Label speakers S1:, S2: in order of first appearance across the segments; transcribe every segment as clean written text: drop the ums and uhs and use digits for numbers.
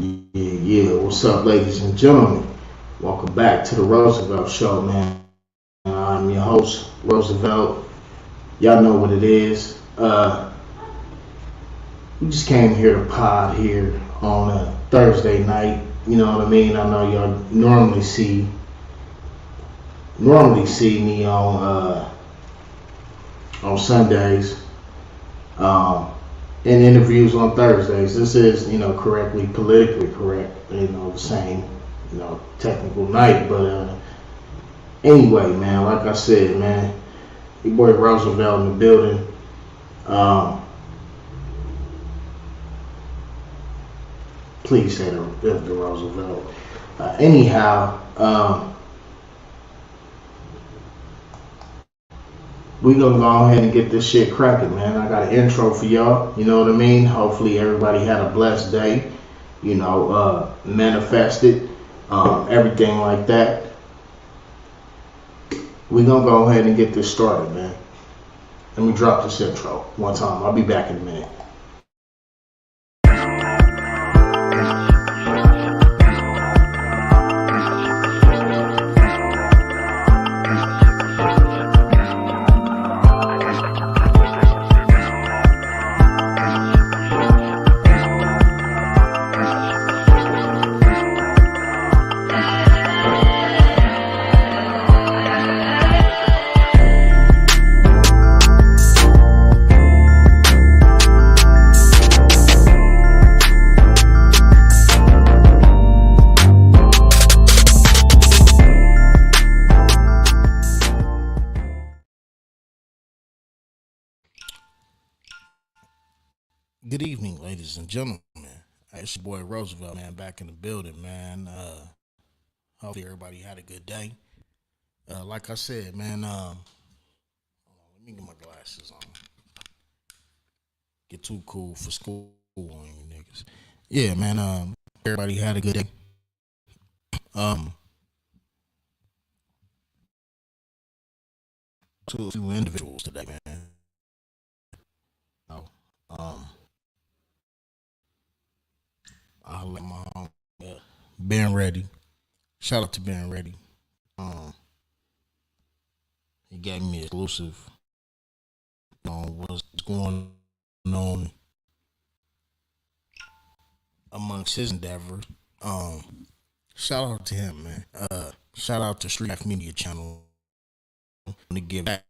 S1: Yeah. What's up, ladies and gentlemen? Welcome back to the Roosevelt Show, man. I'm your host, Roosevelt. Y'all know what it is. We just came here to pod here on a Thursday night. You know what I mean? I know y'all normally see me on Sundays. Um, in interviews on Thursdays. This is, correctly, politically correct, the same, technical night. But anyway, man, like I said, man, your boy Roosevelt in the building. Um, please say the Roosevelt. Anyhow, we gonna go ahead and get this shit cracking, man. I got an intro for y'all. You know what I mean? Hopefully everybody had a blessed day. Manifested, everything like that. We gonna go ahead and get this started, man. Let me drop this intro one time. I'll be back in a minute. Good evening, ladies and gentlemen. It's your boy Roosevelt, man, back in the building, man. Hopefully everybody had a good day. Like I said, man, let me get my glasses on. Get too cool for school on you niggas. Yeah, man, everybody had a good day. Um, to a few individuals today, man. Oh, um, I'll let my Ben Ready. Shout out to Ben Ready. Um, he gave me exclusive on what's going on amongst his endeavors. Shout out to him, man. Shout out to Street Life Media Channel to give back.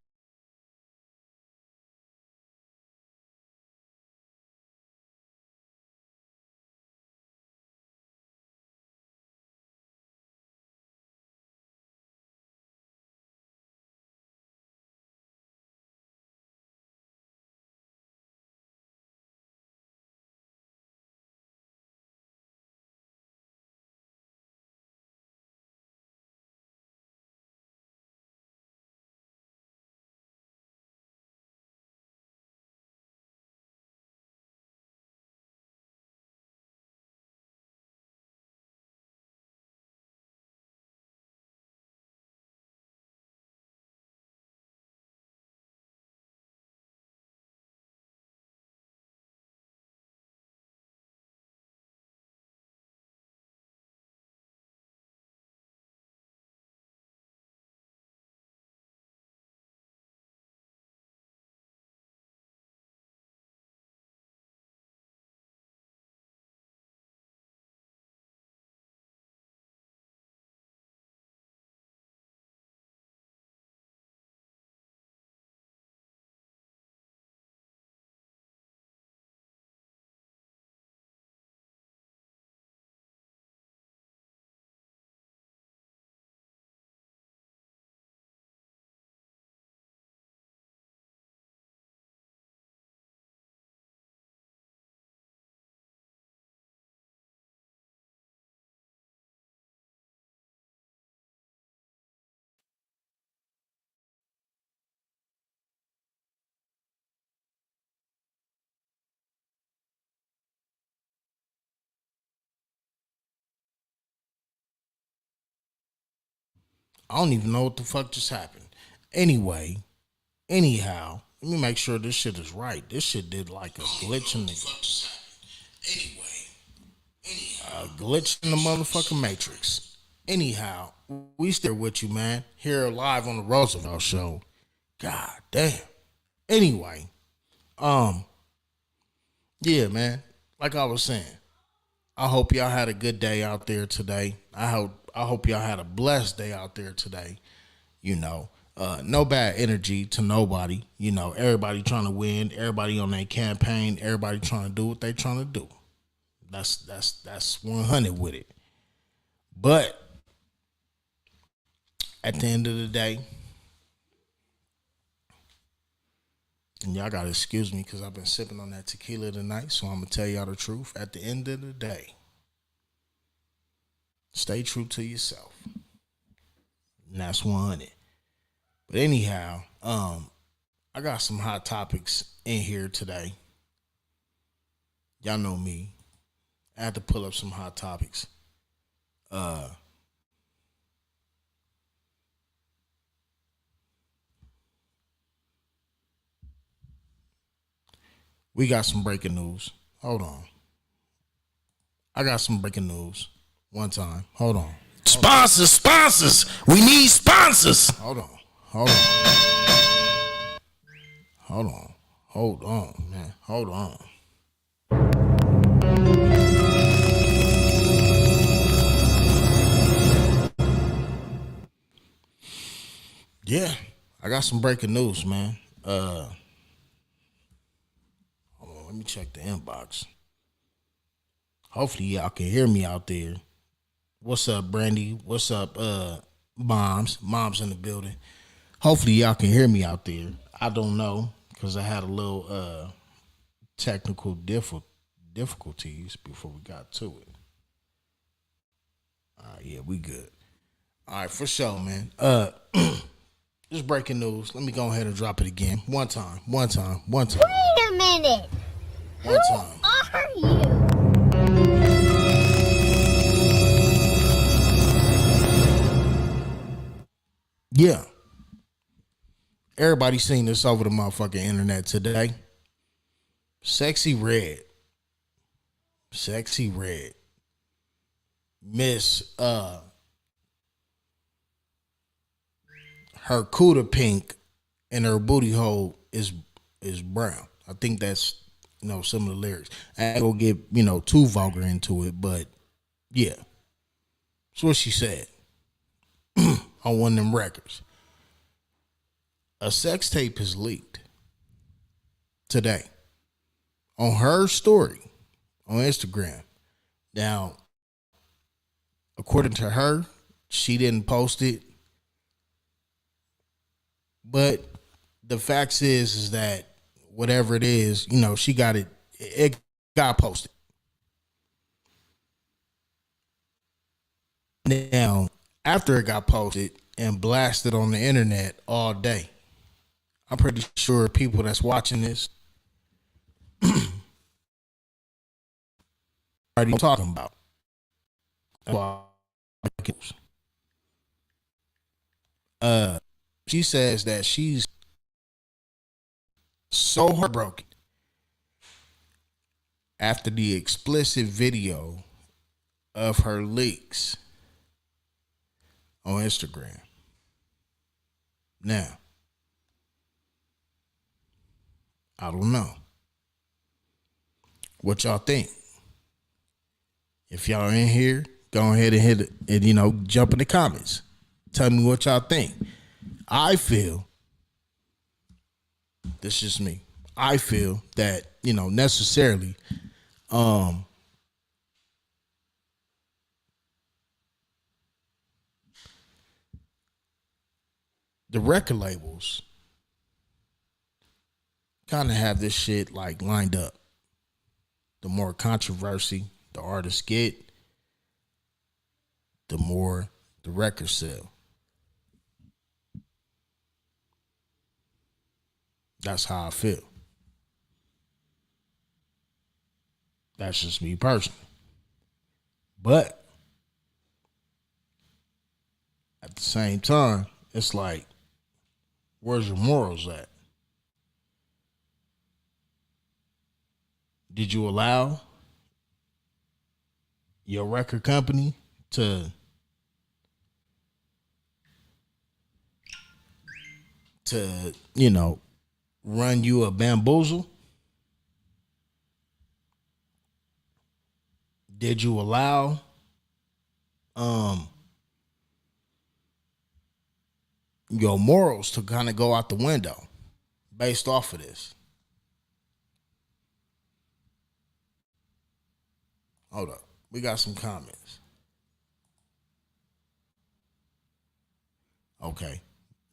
S1: I don't even know what the fuck just happened. Anyway, anyhow, let me make sure this shit is right. This shit did like a glitch in the. Anyway, anyhow. glitch in the motherfucking matrix. Anyhow, we still with you, man. Here live on the Roosevelt show. God damn. Anyway, yeah, man. Like I was saying, I hope y'all had a good day out there today. I hope y'all had a blessed day out there today. You know, no bad energy to nobody. You know, everybody trying to win. Everybody on their campaign. Everybody trying to do what they trying to do. That's 100 with it. But at the end of the day, and y'all gotta excuse me because I've been sipping on that tequila tonight, so I'm gonna tell y'all the truth. At the end of the day, stay true to yourself. And that's 100. But anyhow, I got some hot topics in here today. Y'all know me. I had to pull up some hot topics. We got some breaking news. Hold on. I got some breaking news. One time. Hold on.
S2: Sponsors. We need sponsors.
S1: Hold on, man. Hold on. Yeah, I got some breaking news, man. Hold on, let me check the inbox. Hopefully y'all can hear me out there. What's up, Brandy? What's up, moms? Moms in the building. Hopefully y'all can hear me out there. I don't know because I had a little technical difficulties before we got to it. All right, yeah, we good. All right, for sure, man. This is breaking news. Let me go ahead and drop it again. One time.
S3: Wait a minute.
S1: One time.
S3: Who are you?
S1: Yeah. Everybody seen this over the motherfucking internet today. Sexy Red. Miss her cooter pink and her booty hole is brown. I think that's some of the lyrics. I ain't gonna get too vulgar into it, but yeah. That's what she said on one of them records. A sex tape is leaked today on her story on Instagram. Now, according to her, she didn't post it. But the fact is that whatever it is, she got it. It got posted. Now, after it got posted and blasted on the internet all day, I'm pretty sure people that's watching this already talking about. She says that she's so heartbroken after the explicit video of her leaks on Instagram. Now, I don't know what y'all think. If y'all in here, go ahead and hit it and jump in the comments. Tell me what y'all think. I feel, this is me. I feel that, necessarily, the record labels kind of have this shit like lined up. The more controversy the artists get, the more the records sell. That's how I feel. That's just me personally. But at the same time, it's like, where's your morals at? Did you allow your record company to run you a bamboozle? Did you allow your morals to kind of go out the window based off of this? Hold up. We got some comments. Okay.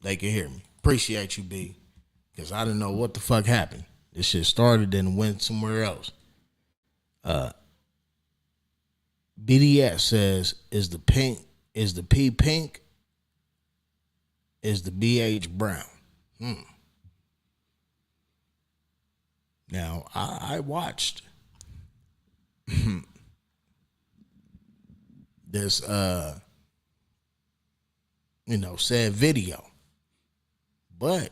S1: They can hear me. Appreciate you, B. Because I didn't know what the fuck happened. This shit started and went somewhere else. BDS says, is the P pink? Is the BH brown? Now, I watched this said video. But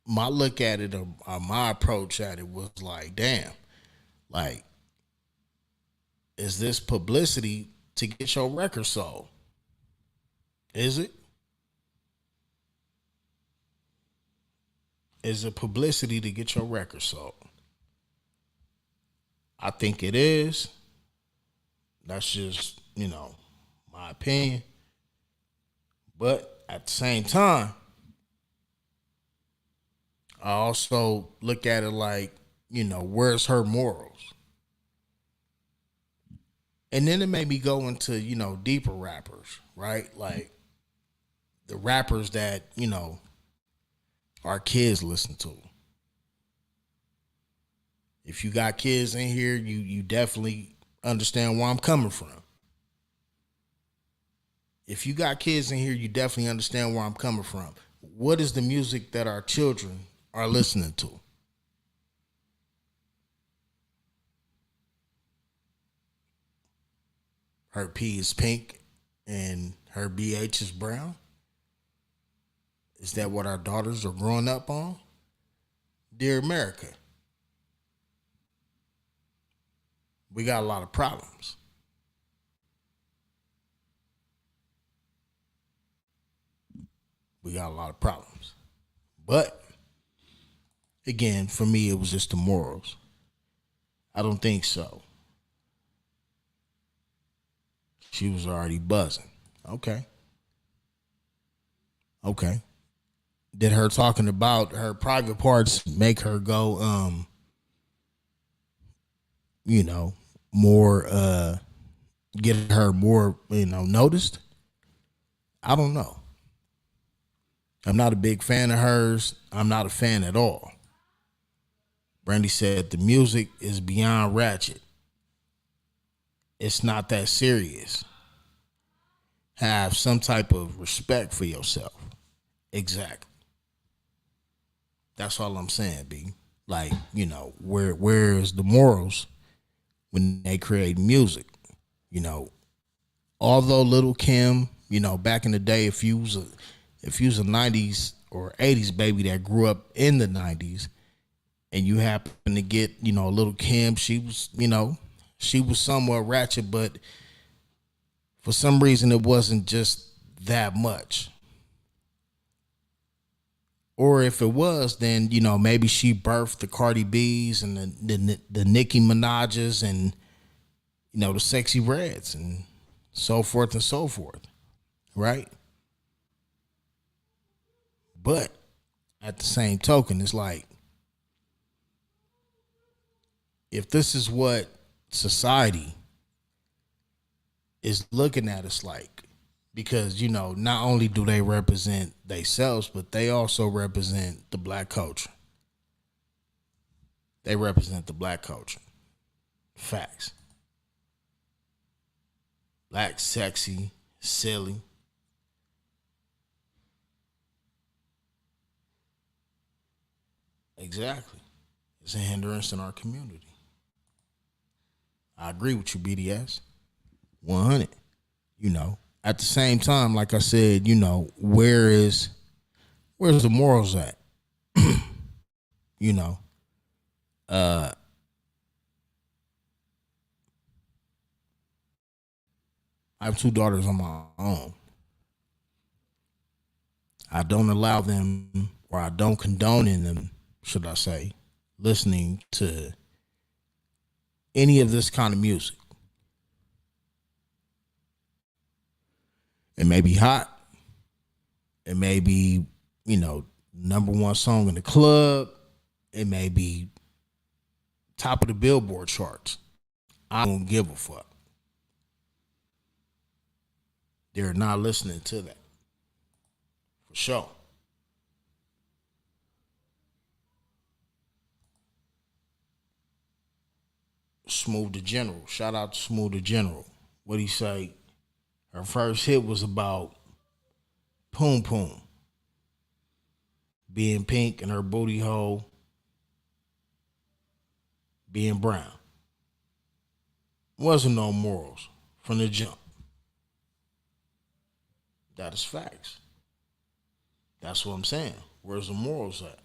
S1: my look at it, or my approach at it was like, damn, like, is this publicity to get your record sold? Is it? Is it publicity to get your record sold? I think it is. That's just, my opinion. But at the same time, I also look at it like, where's her morals? And then it made me go into, deeper rappers, right? Like the rappers that, our kids listen to. If you got kids in here, you definitely understand where I'm coming from. If you got kids in here, you definitely understand where I'm coming from. What is the music that our children are listening to? Her P is pink and her BH is brown? Is that what our daughters are growing up on? Dear America, we got a lot of problems. We got a lot of problems. But, again, for me, it was just the morals. I don't think so. She was already buzzing. Okay. Did her talking about her private parts make her go, more, get her more, noticed? I don't know. I'm not a big fan of hers. I'm not a fan at all. Brandy said the music is beyond ratchet. It's not that serious. Have some type of respect for yourself. Exactly. That's all I'm saying, B. Like, where is the morals when they create music? Although Little Kim, back in the day, if you was a 90s or 80s baby that grew up in the 90s and you happen to get, Little Kim, she was, she was somewhat ratchet, but for some reason it wasn't just that much. Or if it was, then, maybe she birthed the Cardi B's and the Nicki Minaj's and, the Sexy Reds and so forth and so forth. Right? But at the same token, it's like, if this is what society is looking at us like, because, not only do they represent themselves, but they also represent the black culture. They represent the black culture. Facts. Black, sexy, silly. Exactly. It's a hindrance in our community. I agree with you, BDS. 100. At the same time, like I said, where's the morals at?
S2: I have two daughters on my own. I don't allow them, or I don't condone in them, should I say, listening to any of this kind of music. It may be hot. It may be, number one song in the club. It may be top of the Billboard charts. I don't give a fuck. They're not listening to that. For sure. Smooth the General. Shout out to Smooth the General. What'd he say? Her first hit was about Poom Poom being pink and her booty hole being brown. Wasn't no morals from the jump. That is facts. That's what I'm saying. Where's the morals at?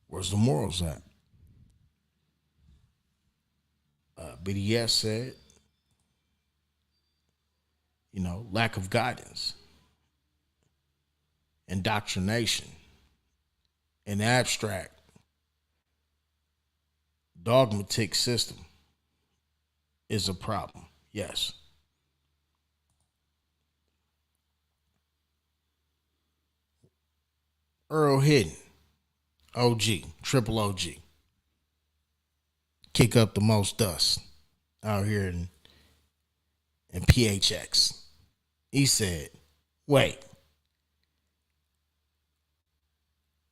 S2: Where's the morals at? BDS said, lack of guidance, indoctrination, an abstract, dogmatic system is a problem. Yes. Earl Hidden, OG, triple OG. Kick up the most dust out here in PHX. He said, wait,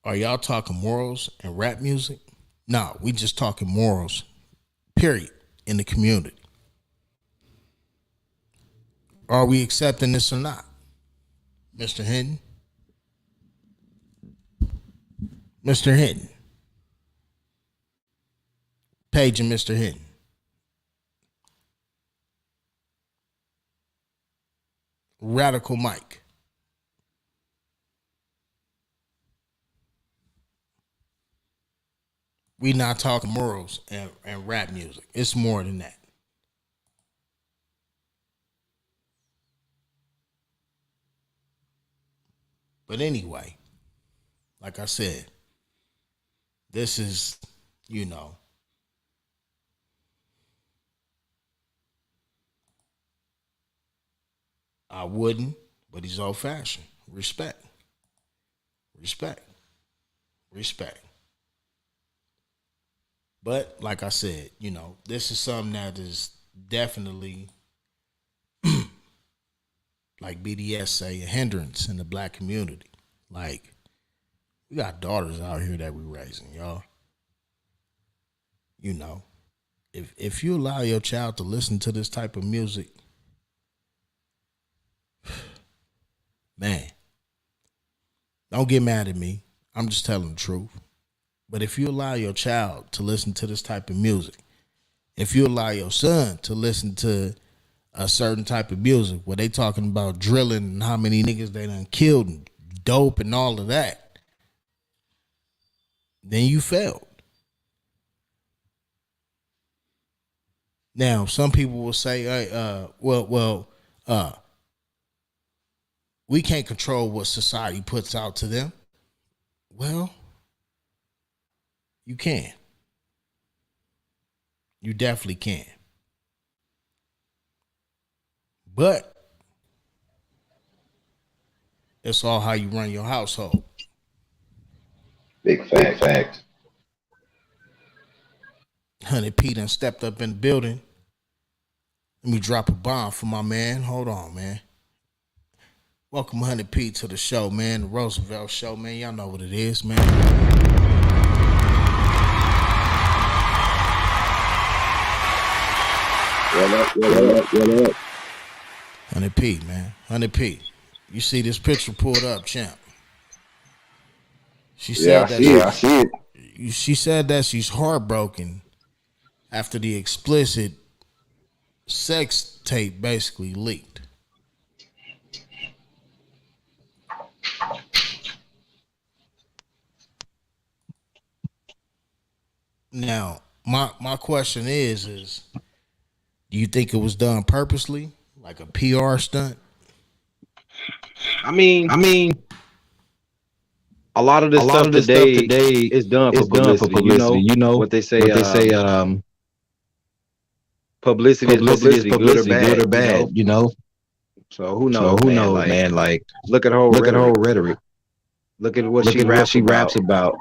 S2: are y'all talking morals and rap music? No, we just talking morals, period, in the community. Are we accepting this or not? Mr. Hinton? Mr. Hinton. Page and Mr. Hinton. Radical Mike. We not talking morals and rap music. It's more than that. But anyway, like I said, this is, I wouldn't, but he's old fashioned. Respect. Respect. Respect. But like I said, this is something that is definitely, like BDS say, a hindrance in the black community. Like, we got daughters out here that we raising, y'all. If you allow your child to listen to this type of music, man, don't get mad at me. I'm just telling the truth. But if you allow your child to listen to this type of music, if you allow your son to listen to a certain type of music where they talking about drilling and how many niggas they done killed and dope and all of that, then you failed. Now, some people will say, hey, we can't control what society puts out to them. Well, you can. You definitely can. But it's all how you run your household.
S4: Big fact.
S2: Hunted P done stepped up in the building. Let me drop a bomb for my man. Hold on, man. Welcome Hunted P to the show, man. The Roosevelt show, man. Y'all know what it is, man.
S4: What up?
S2: Hunted P, man. Hunted P. You see this picture pulled up, champ. She said
S4: I see it.
S2: She said that she's heartbroken after the explicit sex tape basically leaked. Now, my question is Do you think it was done purposely, like a PR stunt?
S5: I mean,
S4: I mean,
S5: a lot of
S4: a
S5: this
S4: lot
S5: stuff
S4: of this stuff
S5: today
S4: today
S5: is done for
S4: is done for
S5: publicity.
S4: publicity. You know
S5: What they say,
S4: what they say,
S5: publicity is
S4: publicity is
S5: publicity, good or
S4: publicity, good or
S5: bad,
S4: bad, you know?
S5: So who
S4: So
S5: knows,
S4: who
S5: man?
S4: knows,
S5: Like,
S4: man? Like,
S5: look at her whole
S4: look at her whole
S5: rhetoric.
S4: rhetoric.
S5: Look at what
S4: Look
S5: she
S4: at what
S5: raps
S4: she raps
S5: about.
S4: about.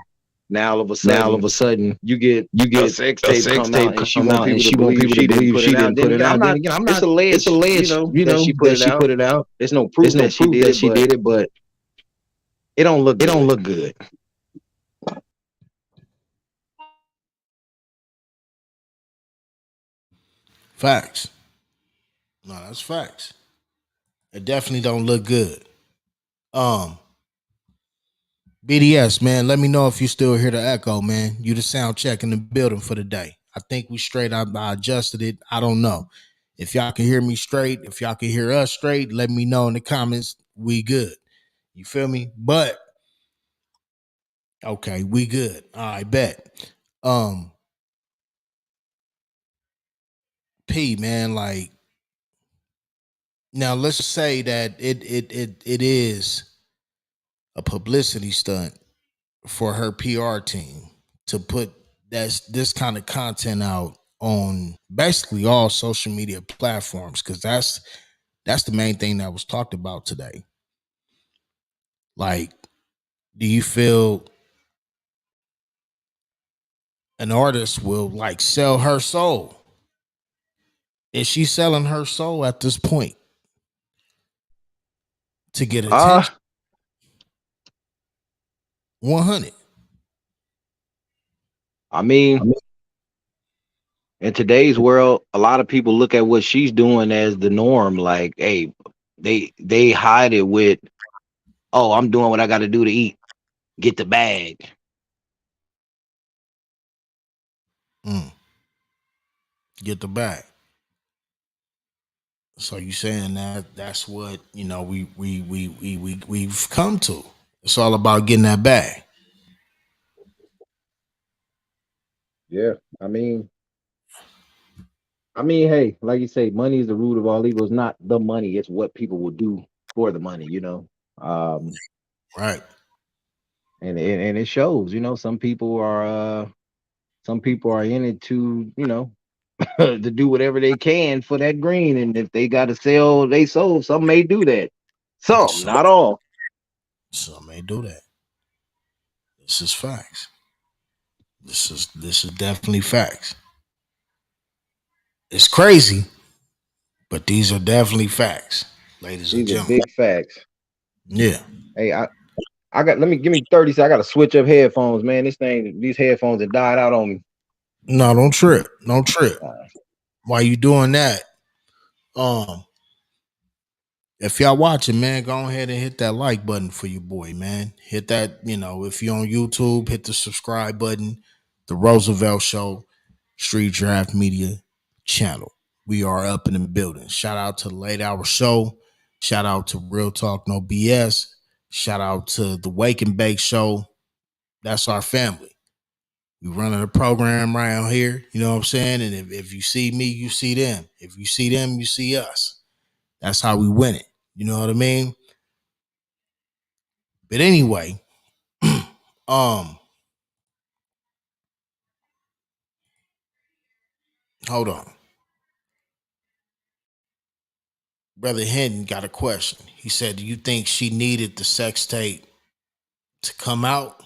S5: Now all of a
S4: Now all of
S5: sudden,
S4: a sudden,
S5: you get
S4: you
S5: a
S4: get
S5: sex
S4: a
S5: tape
S4: sex
S5: come out,
S4: tape
S5: and she
S4: come
S5: want
S4: out, and
S5: people to
S4: she want
S5: believe
S4: people to
S5: she didn't
S4: believe
S5: put it
S4: she
S5: out.
S4: didn't
S5: Then
S4: put it
S5: again, I'm
S4: out. Then
S5: not.
S4: again, I'm
S5: It's
S4: not. It's
S5: alleged,
S4: alleged,
S5: that she put
S4: that
S5: it
S4: she
S5: out.
S4: put it out.
S5: There's no
S4: There's
S5: proof
S4: no
S5: that she
S4: proof
S5: did
S4: that
S5: it,
S4: she
S5: but
S4: did it, but
S5: it don't look
S4: it don't
S5: good.
S4: look good.
S2: Facts. No, that's facts. It definitely don't look good. Um, BDS, man, let me know if you still hear the echo, man. You the sound check in the building for the day. I think we straight. I adjusted it. I don't know. If y'all can hear me straight, if y'all can hear us straight, let me know in the comments. We good. You feel me? But okay, we good. I bet. Um, P, man, like now let's say that it is a publicity stunt for her PR team to put this kind of content out on basically all social media platforms, because that's the main thing that was talked about today. Like, do you feel an artist will like sell her soul? Is she selling her soul at this point to get
S5: Uh,
S2: attention? 100.
S5: I mean, in today's world, a lot of people look at what she's doing as the norm. Like, hey, they hide it with, oh, I'm doing what I got to do to eat, get the bag.
S2: Mm, get the bag. So you saying that that's what we've come to. It's all about getting that bag.
S5: Yeah, I mean, hey, like you say, money is the root of all evil. It's not the money; it's what people will do for the money. Um,
S2: Right.
S5: and it shows. Some people are in it to to do whatever they can for that green, and if they got to sell they soul, some may do that. Some,
S2: So
S5: not all.
S2: some may do that. This is facts. This is definitely facts. It's crazy, but these are definitely facts, ladies and
S5: These are
S2: gentlemen.
S5: big facts.
S2: Yeah.
S5: Hey, I got let me give me 30 seconds. I got to switch up headphones, man. These headphones have died out on me.
S2: No, don't trip. Don't trip.
S5: Uh,
S2: While you doing that, um, if y'all watching, man, go ahead and hit that like button for your boy, man. Hit that, if you're on YouTube, hit the subscribe button. The Roosevelt Show, Street Draft Media channel. We are up in the building. Shout out to the Late Hour Show. Shout out to Real Talk No BS. Shout out to the Wake and Bake Show. That's our family. We running a program around here. You know what I'm saying? And if you see me, you see them. If you see them, you see us. That's how we win it. You know what I mean? But anyway, um, hold on. Brother Hinton got a question. He said, do you think she needed the sex tape to come out?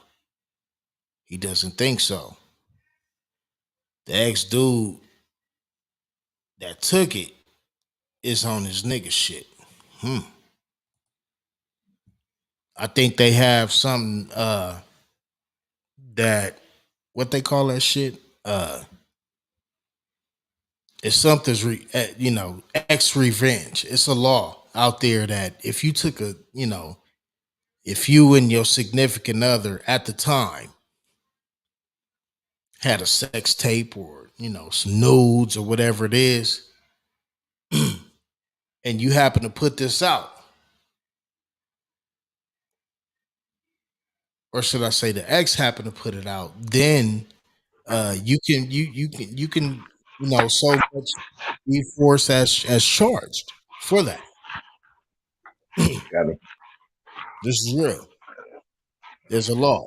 S2: He doesn't think so. The ex dude that took it is on his nigga shit. I think they have something that what they call that shit? It's something's ex revenge. It's a law out there that if you took if you and your significant other at the time had a sex tape or some nudes or whatever it is, and you happen to put this out, or should I say the ex happen to put it out, then you can so much force as charged for that.
S4: Got me.
S2: This is real. There's a law.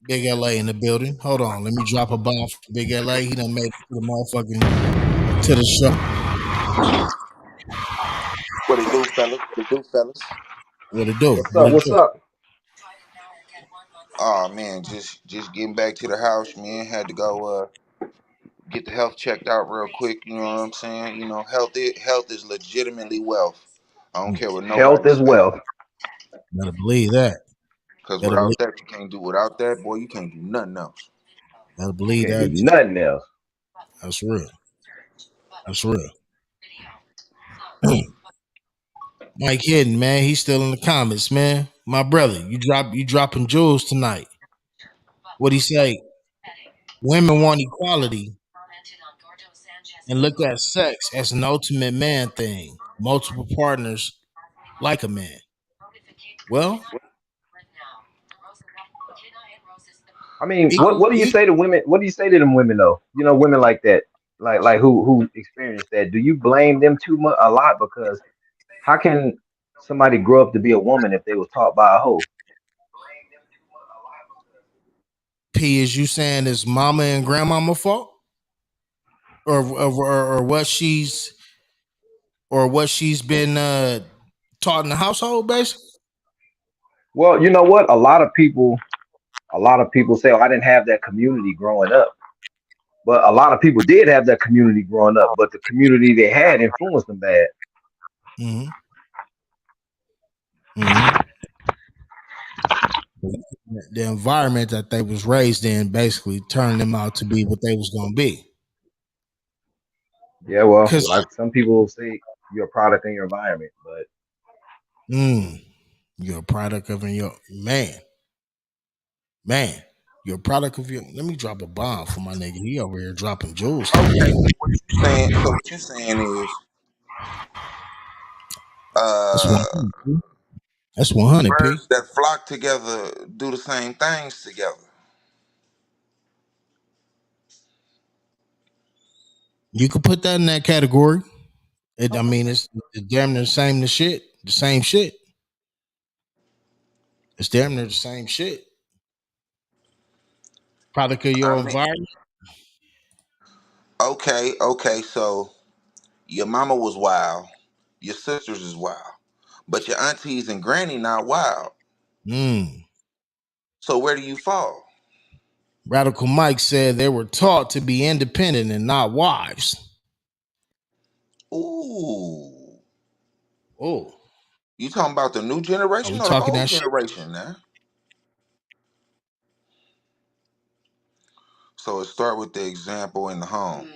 S2: Big LA in the building. Hold on, let me drop a bomb for Big LA. He done made it to the motherfucking to the show.
S6: What it do, fellas? What it do, fellas?
S2: What it do?
S4: What's
S2: What
S4: up?
S2: it
S4: What's
S2: do?
S4: up?
S6: Oh man, just getting back to the house, man. Had to go get the health checked out real quick. You know what I'm saying? You know, health is legitimately wealth. I don't care what
S4: Health
S6: nobody
S4: is
S6: say.
S4: wealth.
S2: Better believe that.
S6: Cause
S2: Better believe.
S6: without that, you can't do. Without that, boy, you can't do nothing else.
S2: Better believe
S4: Can't do
S2: that.
S4: nothing else.
S2: That's real. That's real. Mike Hidden, man, he's still in the comments, man. My brother, you dropping jewels tonight. What he say? Women want equality and look at sex as an ultimate man thing. Multiple partners like a man. Well,
S4: I mean,
S2: equal,
S4: what do you say to women? What do you say to them women though? You know, women like that, like who experience that. Do you blame them too much a lot? Because how can somebody grow up to be a woman if they was taught by a hoe?
S2: P, is you saying it's mama and grandmama fault, or what she's been taught in the household, basically?
S4: Well, you know what? A lot of people say, "Oh, I didn't have that community growing up." But a lot of people did have that community growing up, but the community they had influenced them bad.
S2: Mm-hmm. Mm-hmm. The environment that they was raised in basically turned them out to be what they was gonna be.
S4: Yeah, well,
S2: Cause
S4: like some people say, you're a product in your environment, but
S2: you're a product of your man. You're a product of your. Let me drop a bomb for my nigga. He over here dropping jewels
S6: Okay,
S2: tonight.
S6: so what you saying? So what you saying is,
S2: That's
S6: uh,
S2: 100. That's 100. P.
S6: birds that flock together do the same things together.
S2: You could put that in that category. I mean, it's damn near the same the shit. The same shit. It's damn near the same shit. Product of your
S6: I mean,
S2: environment.
S6: okay. So your mama was wild, your sisters is wild, but your aunties and granny not wild.
S2: Mm.
S6: So where do you fall?
S2: Radical Mike said they were taught to be independent and not wives.
S6: Ooh,
S2: Oh,
S6: you talking about the new
S2: are
S6: generation
S2: we
S6: or the
S2: talking
S6: old
S2: that shit?
S6: generation now? So it start with the example in the home,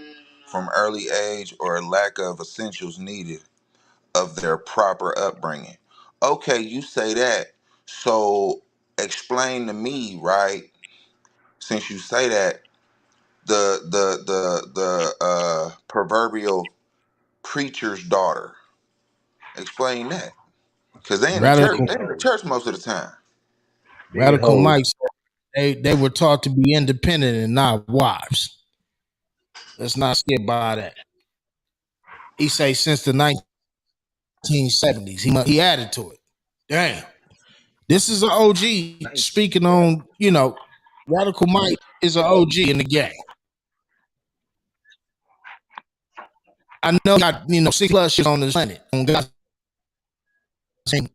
S6: from early age or lack of essentials needed of their proper upbringing. Okay, you say that. So explain to me, right? Since you say that, the proverbial preacher's daughter. Explain that, because they in the church.
S2: Radical
S6: They in the church most of the time.
S4: being
S2: Radical
S4: hoes.
S2: Mike said they were taught to be independent and not wives. Let's not skip by that. He say since the 1970s. He added to it. Damn. This is an OG speaking on, Radical Mike is an OG in the game. I know got, 6 plus shit on this planet. On God's same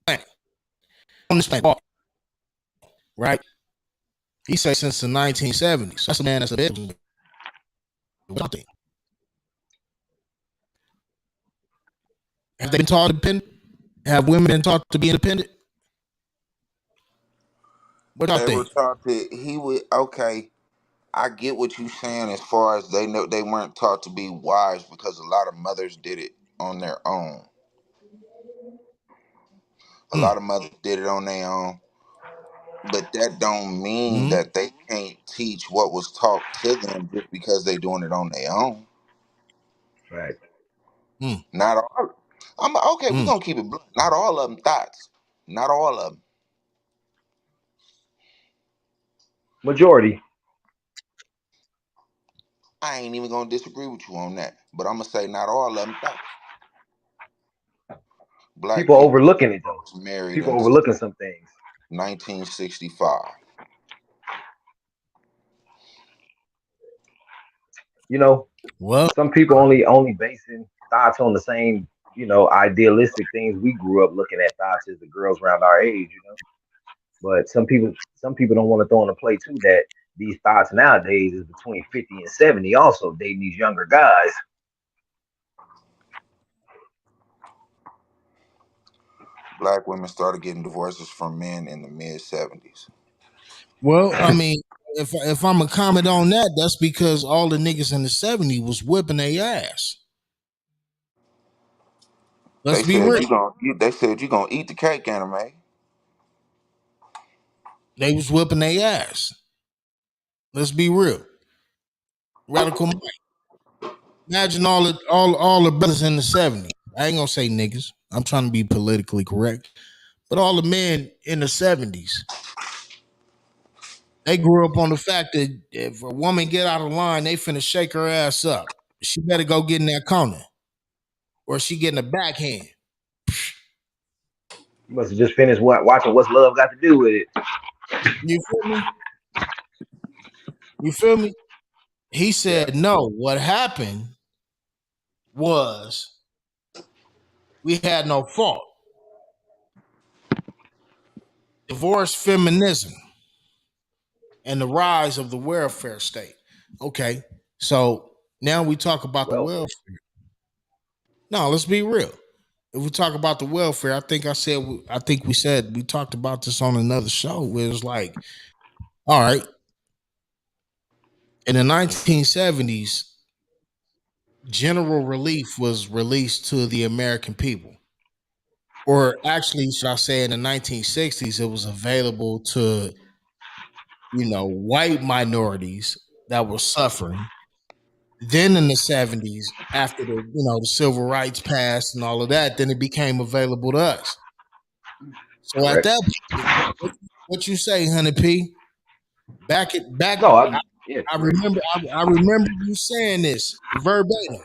S2: planet. On this planet. Right? He say since the 1970s. That's a man that's a bit. Have they been taught independent? Have women been taught to be independent? What I
S6: They were
S2: think?
S6: taught that he would. Okay, I get what you saying as far as they know they weren't taught to be wise because a lot of mothers did it on their own. A
S2: Mm.
S6: lot of mothers did it on their own, but that don't mean
S2: Mm.
S6: that they can't teach what was taught to them just because they doing it on their own.
S4: Right.
S2: Mm.
S6: Not all. I'm okay. We're
S2: Mm.
S6: gonna keep it blunt. Not all of them thoughts. Not all of them.
S4: Majority.
S6: I ain't even gonna disagree with you on that. But I'm gonna say not all of them thoughts. Black
S4: People
S6: people
S4: overlooking it though.
S6: was married
S4: People
S6: in
S4: overlooking some things.
S6: 1965.
S4: You know,
S2: Well,
S4: some people only basing thoughts on the same, idealistic things we grew up looking at thoughts as the girls around our age, But some people don't want to throw in the play too that these thoughts nowadays is between 50 and 70 also dating these younger guys.
S6: Black women started getting divorces from men in the mid 70s.
S2: I mean, if I'm gonna comment on that, that's because all the niggas in the '70s was whipping their ass.
S6: They
S2: Let's be
S6: said
S2: real.
S6: they said you gonna eat the cake, anime.
S2: They was whipping their ass. Let's be real. Radical Mike. Imagine all the brothers in the '70s. I ain't gonna say niggas. I'm trying to be politically correct. But all the men in the '70s, they grew up on the fact that if a woman get out of line, they finna shake her ass up. She better go get in that corner, or she getting a backhand.
S4: You must have just finished watching What's Love Got to Do with It.
S2: You feel me? You feel me? He
S4: Yeah.
S2: said no. What happened was we had no fault. Divorce, feminism, and the rise of the welfare state. Okay, so now we talk about the
S4: Welfare.
S2: welfare. No, let's be real. If we talk about the welfare, I think we said we talked about this on another show where it was like, all right, in the 1970s, general relief was released to the American people. Or actually, should I say in the 1960s, it was available to, white minorities that were suffering. Then in the 70s, after the civil rights passed and all of that, then it became available to us. So at
S4: Correct.
S2: that point, what you say, Honey P? Back.
S4: No, yeah,
S2: I
S4: correct.
S2: remember. I remember you saying this verbatim.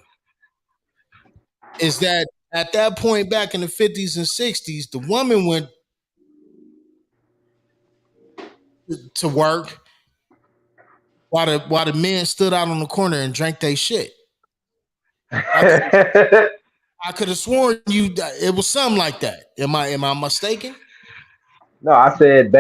S2: Is that at that point back in the 50s and 60s, the woman went to work while the men stood out on the corner and drank their shit. I could I could have sworn it was something like that. Am I mistaken?
S4: No, I said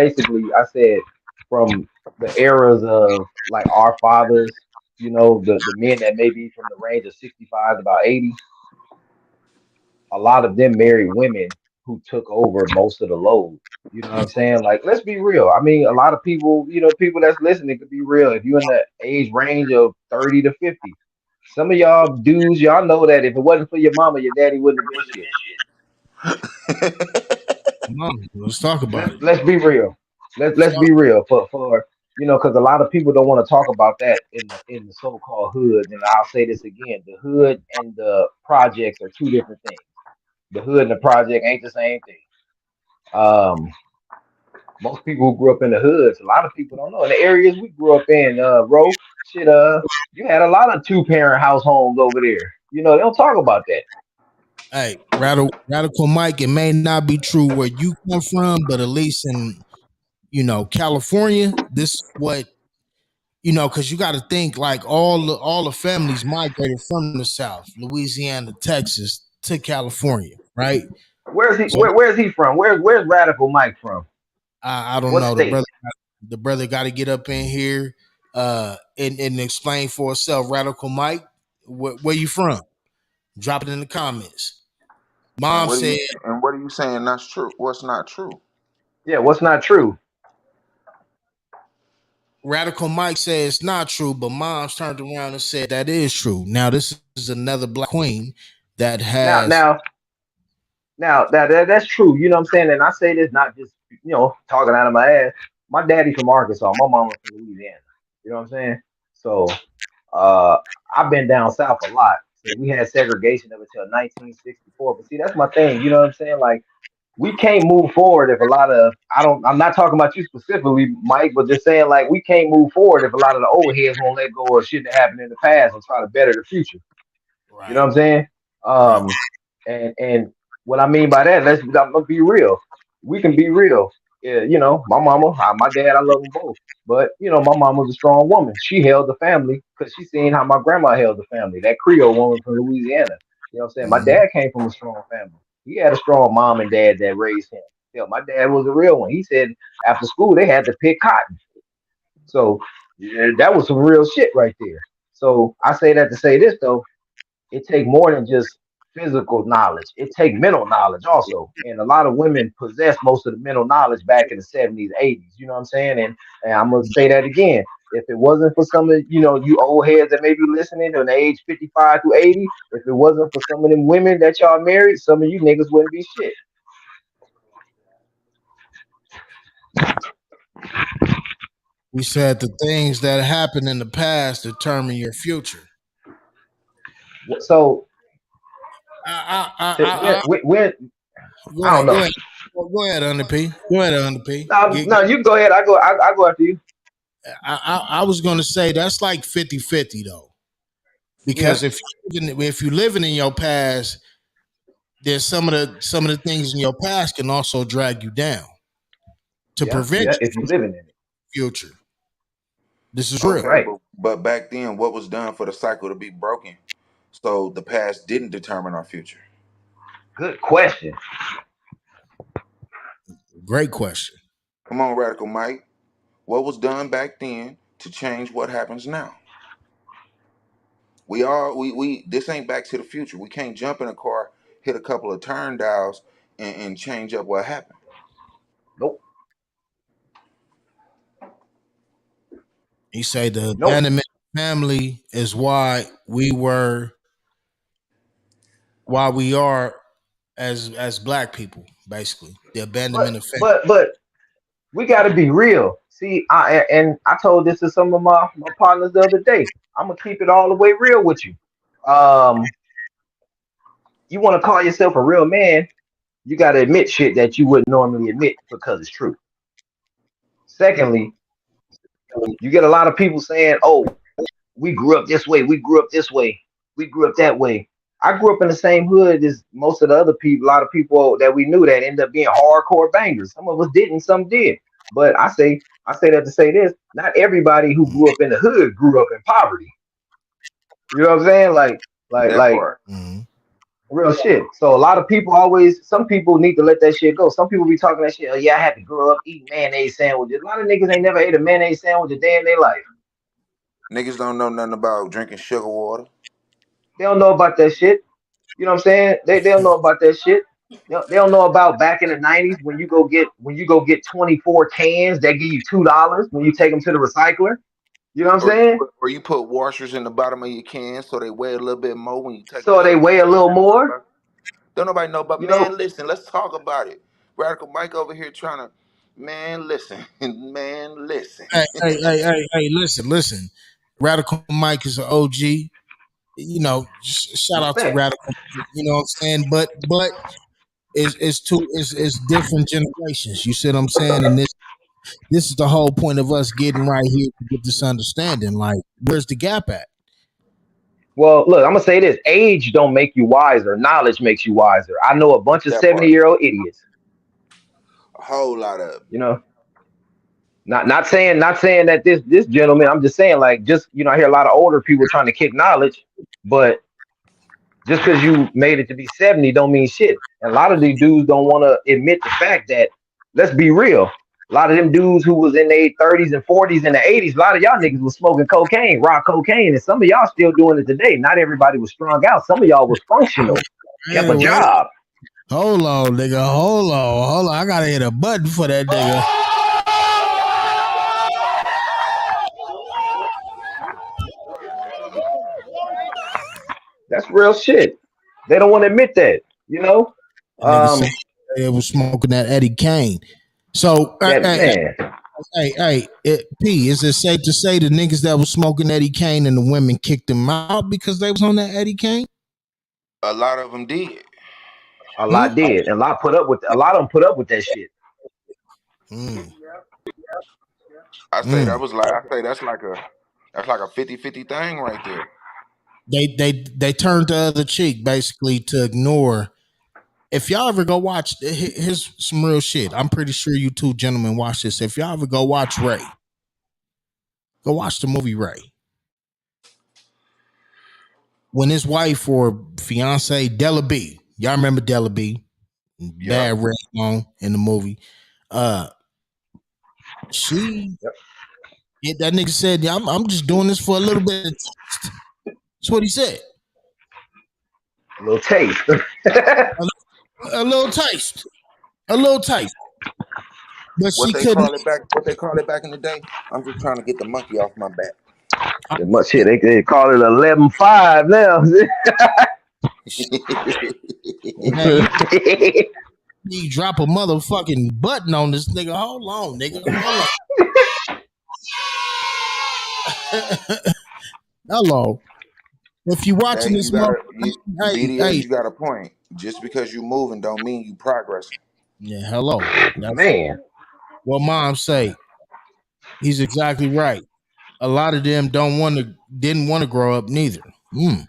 S4: from the eras of like our fathers, the men that may be from the range of 65 to about 80, a lot of them married women who took over most of the load. You know what I'm saying? Like, let's be real. I mean, a lot of people, people that's listening could be real. If you're in the age range of 30 to 50, some of y'all dudes, y'all know that if it wasn't for your mama, your daddy wouldn't have been shit.
S2: Come on, let's talk about
S4: let's
S2: it.
S4: let's be real. Let's
S2: Let's
S4: let's
S2: talk.
S4: be real for because a lot of people don't want to talk about that in the so-called hoods. And I'll say this again: the hood and the projects are two different things. The hood and the project ain't the same thing. Um, most people who grew up in the hoods, a lot of people don't know. In the areas we grew up in, shit, you had a lot of two-parent house homes over there. They don't talk about that.
S2: Hey, radical Mike, it may not be true where you come from, but at least in California, this is what because you got to think like all the families migrated from the South, Louisiana, Texas to California, right?
S4: Where's he?
S2: So
S4: Where's he from? Where's Radical Mike from?
S2: I don't
S4: What
S2: know.
S4: state?
S2: The brother got to get up in here and explain for himself. Radical Mike, where you from? Drop it in the comments.
S6: And
S2: Mom said
S6: what are you saying that's true? What's not true?
S4: Yeah, what's not true?
S2: Radical Mike said it's not true, but Mom's turned around and said that is true. Now this is another black queen that
S4: Now,
S2: has.
S4: now, now that's true. You know what I'm saying? And I say this not just talking out of my ass. My daddy from Arkansas, my mama from Louisiana. You know what I'm saying? So uh, I've been down south a lot. So we had segregation up until 1964. But see, that's my thing. You know what I'm saying? Like we can't move forward if a lot of I'm not talking about you specifically, Mike, but just saying like we can't move forward if a lot of the old heads won't let go of shit that happened in the past and try to better the future. You know
S2: Right.
S4: what I'm saying?
S2: Right.
S4: And what I mean by that, I'm gonna be real. We can be real. Yeah, my mama, my dad, I love them both. But my mom was a strong woman. She held the family because she seen how my grandma held the family. That Creole woman from Louisiana. You know what I'm saying? My
S2: Mm-hmm.
S4: dad came from a strong family. He had a strong mom and dad that raised him. My dad was a real one. He said after school they had to pick cotton. So yeah, that was some real shit right there. So I say that to say this though, it take more than just physical knowledge. It take mental knowledge also. And a lot of women possess most of the mental knowledge back in the 70s, 80s. You know what I'm saying? And I'm gonna say that again. If it wasn't for some of you old heads that may be listening on the age 55 to 80, if it wasn't for some of them women that y'all married, some of you niggas wouldn't be shit.
S2: We said the things that happened in the past determine your future.
S4: So
S2: I, I, I,
S4: to,
S2: I,
S4: when
S2: Go
S4: I don't
S2: ahead. Go
S4: know.
S2: ahead. Go ahead, Under P. Go ahead, Under P.
S4: No, no, you go ahead. I go after you.
S2: I was going to say that's like 50-50 though,
S4: Yeah,
S2: because if you're living in your past, there's some of the things in your past can also drag you down to
S4: yeah,
S2: prevent
S4: yeah.
S2: you
S4: If
S2: from
S4: you living in it,
S2: future. This is real.
S6: Okay,
S4: right?
S6: but back then, what was done for the cycle to be broken? So the past didn't determine our future.
S4: Good question.
S2: Great question.
S6: Come on, Radical Mike. What was done back then to change what happens now? We this ain't Back to the Future. We can't jump in a car, hit a couple of turn dials, and change up what happened.
S4: Nope,
S2: He say the
S4: nope.
S2: abandonment of family is why we are as black people, basically. The abandonment
S4: But
S2: of family.
S4: but but we got to be real. See, I told this to some of my partners the other day. I'm gonna keep it all the way real with you. Um, you want to call yourself a real man, you got to admit shit that you wouldn't normally admit because it's true. Secondly, you get a lot of people saying, "Oh, we grew up this way, we grew up this way, we grew up that way." I grew up in the same hood as most of the other people, a lot of people that we knew that ended up being hardcore bangers. Some of us didn't, some did. But I say that to say this, not everybody who grew up in the hood grew up in poverty. You know what I'm saying?
S6: That
S4: Like
S6: part.
S2: Mm-hmm.
S4: real shit. So a lot of people some people need to let that shit go. Some people be talking that shit, oh yeah, I had to grow up eating mayonnaise sandwiches. A lot of niggas ain't never ate a mayonnaise sandwich a day in their life.
S6: Niggas don't know nothing about drinking sugar water.
S4: They don't know about that shit. You know what I'm saying? They don't know about that shit. They don't know about back in the '90s when you go get 24 cans that give you $2 when you take them to the recycler. You know what I'm saying?
S6: Or you put washers in the bottom of your can so they weigh a little bit more when you take the
S4: So they
S6: shit.
S4: weigh a little more.
S6: Don't nobody know, but
S4: You know,
S6: man, listen, let's talk about it. Radical Mike over here trying to, man, listen, man, listen.
S2: Hey, listen. Radical Mike is an OG. Shout out to
S4: respect.
S2: Radical. You know what I'm saying? But it's different generations. You see what I'm saying? And this is the whole point of us getting right here to get this understanding. Like, where's the gap at?
S4: Well, look, I'm gonna say this: age don't make you wiser. Knowledge makes you wiser. I know a bunch of
S6: That
S4: 70
S6: part.
S4: year old idiots.
S6: A whole lot of.
S4: You know, not saying that this gentleman. I'm just saying like just I hear a lot of older people trying to kick knowledge, but just because you made it to be 70 don't mean shit. And a lot of these dudes don't want to admit the fact that, let's be real, a lot of them dudes who was in their 30s and 40s and the 80s, a lot of y'all niggas was smoking cocaine, rock cocaine, and some of y'all still doing it today. Not everybody was strung out. Some of y'all was functional, kept a
S2: Hey, wait.
S4: job.
S2: Hold on, nigga. Hold on. I gotta hit a button for that nigga.
S4: That's real shit. They don't want to admit that, you know?
S2: That nigga said
S4: Um,
S2: they was smoking that Eddie Kane. So,
S4: that man.
S2: P, is it safe to say the niggas that was smoking Eddie Kane and the women kicked him out because they was on that Eddie Kane?
S6: A lot of them did.
S4: A
S2: Hmm?
S4: lot did, and a lot of them put up with that shit.
S2: Mm.
S6: That
S2: Mm.
S6: was like, I say that's like a 50-50 thing right there.
S2: They turned the other cheek basically to ignore. If y'all ever go watch, here's some real shit. I'm pretty sure you two gentlemen watch this. If y'all ever go watch Ray, go watch the movie Ray. When his wife or fiance Della B, y'all remember Della B,
S6: Yep.
S2: bad red on in the movie. Uh, she
S4: Yep.
S2: that nigga said, "Yeah, I'm just doing this for a little bit of taste." That's what he said.
S4: A little taste.
S2: A little taste, a little taste. But
S6: What
S2: she
S6: they
S2: couldn't.
S6: call it back? What they call it back in the day? I'm just trying to get the monkey off my back.
S4: Much shit. They call it 11-5 now.
S2: Man, you drop a motherfucking button on this nigga. Hold on, nigga. Hold on. Hello. If you watching
S6: Hey,
S2: this
S6: BDA,
S2: hey,
S6: you got a point. Just because you moving don't mean you progressing.
S2: yeah, hello. That's
S4: Man,
S2: what mom say. He's exactly right. A lot of them didn't want to grow up neither. Mm.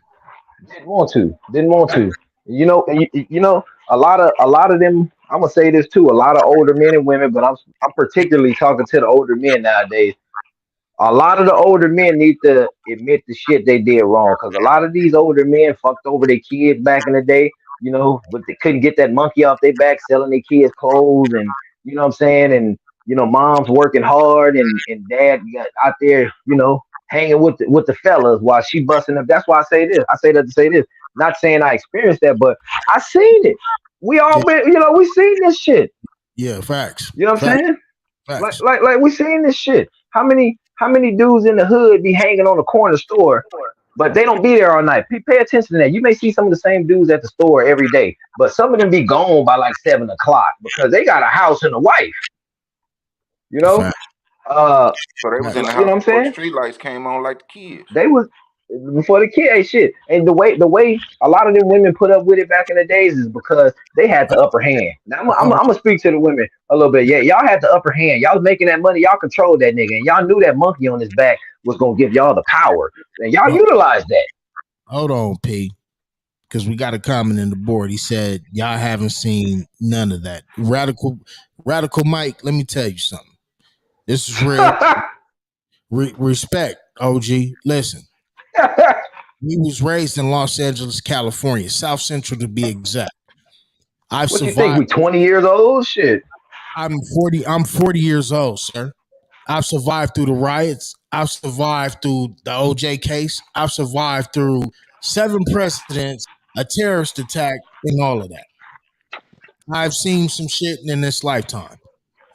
S4: didn't want to. Didn't want to. You know, a lot of them. I'm gonna say this too. A lot of older men and women, but I'm particularly talking to the older men nowadays. A lot of the older men need to admit the shit they did wrong, because a lot of these older men fucked over their kids back in the day, but they couldn't get that monkey off their back selling their kids clothes, and you know what I'm saying, and mom's working hard, and dad got out there, hanging with the fellas while she busting up. That's why I say this. I say that to say this. Not saying I experienced that, but I seen it. We all
S2: Yeah,
S4: been, we seen this shit.
S2: yeah, facts.
S4: You know what I'm
S2: Facts.
S4: saying? Like
S2: Facts.
S4: like like we seen this shit. How many dudes in the hood be hanging on the corner store, but they don't be there all night? Pay attention to that. You may see some of the same dudes at the store every day, but some of them be gone by like 7 o'clock because they got a house and a wife. You know,
S2: Facts.
S4: uh,
S6: So they was in
S2: Facts.
S6: the
S4: you know
S6: house
S4: what I'm
S6: before the
S4: saying?
S6: street lights came on like the kids.
S4: They was before the kid ain't shit. And the way a lot of them women put up with it back in the days is because they had the upper hand. Now I'm gonna speak to the women a little bit. Yeah, y'all had the upper hand. Y'all was making that money. Y'all controlled that nigga, and y'all knew that monkey on his back was gonna give y'all the power, and y'all
S2: Oh,
S4: utilized that.
S2: hold on, P. Because we got a comment in the board. He said, y'all haven't seen none of that. Radical Mike, let me tell you something. This is real. Respect, OG. Listen, we was raised in Los Angeles, California, South Central to be exact. I've
S4: What you think?
S2: survived.
S4: We 20 years old? Shit.
S2: I'm 40 years old, sir. I've survived through the riots. I've survived through the OJ case. I've survived through 7 presidents, a terrorist attack, and all of that. I've seen some shit in this lifetime.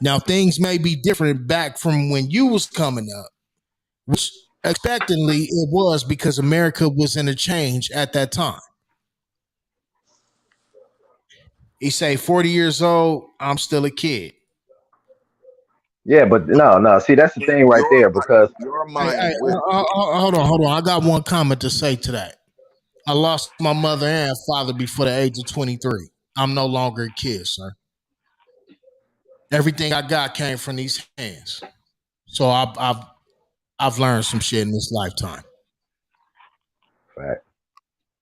S2: Now things may be different back from when you was coming up, which expectantly it was because America was in a change at that time. He say 40 years old, I'm still a kid.
S4: Yeah, but no. See, that's the thing right there because
S6: Your
S2: Hey,
S6: mind with
S2: hold on. I got one comment to say to that. I lost my mother and father before the age of 23. I'm no longer a kid, sir. Everything I got came from these hands. So I've learned some shit in this lifetime.
S4: right.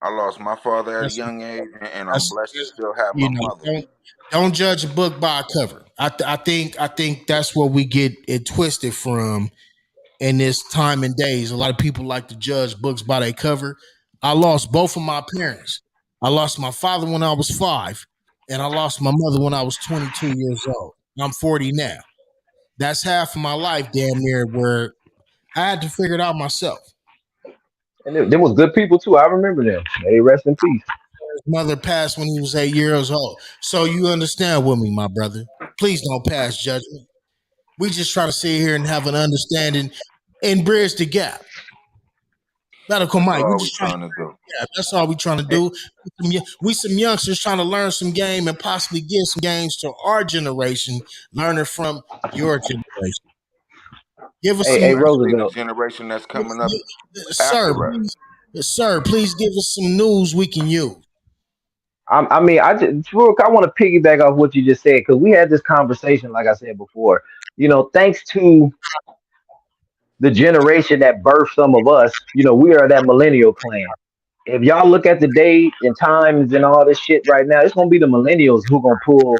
S6: I lost my father at a
S2: That's,
S6: young age, and I'm
S2: that's
S6: blessed to still have
S2: you
S6: my
S2: know,
S6: mother.
S2: don't judge a book by a cover. I think that's where we get it twisted from in this time and days. A lot of people like to judge books by their cover. I lost both of my parents. I lost my father when I was 5, and I lost my mother when I was 22 years old. I'm 40 now. That's half of my life, damn near, where I had to figure it out myself.
S4: And them was good people too. I remember them. May they rest in peace.
S2: His mother passed when he was 8 years old. So you understand with me, my brother. Please don't pass judgment. We just try to sit here and have an understanding and bridge the gap. Medical
S6: That's
S2: Mike, we
S6: all we
S2: just trying to
S6: trying to do.
S2: yeah, that's all we trying to
S4: Hey,
S2: do. We some youngsters trying to learn some game and possibly give some games to our generation, learning from your generation. Give us
S4: hey,
S2: some,
S4: hey,
S6: Especially the
S4: Roosevelt.
S6: generation that's coming up
S2: sir.
S6: after us.
S2: Please, sir, please give us some news we can use.
S4: I mean, Rook, I want to piggyback off what you just said because we had this conversation, like I said before. Thanks to the generation that birthed some of us, we are that millennial clan. If y'all look at the date and times and all this shit right now, it's gonna be the millennials who gonna pull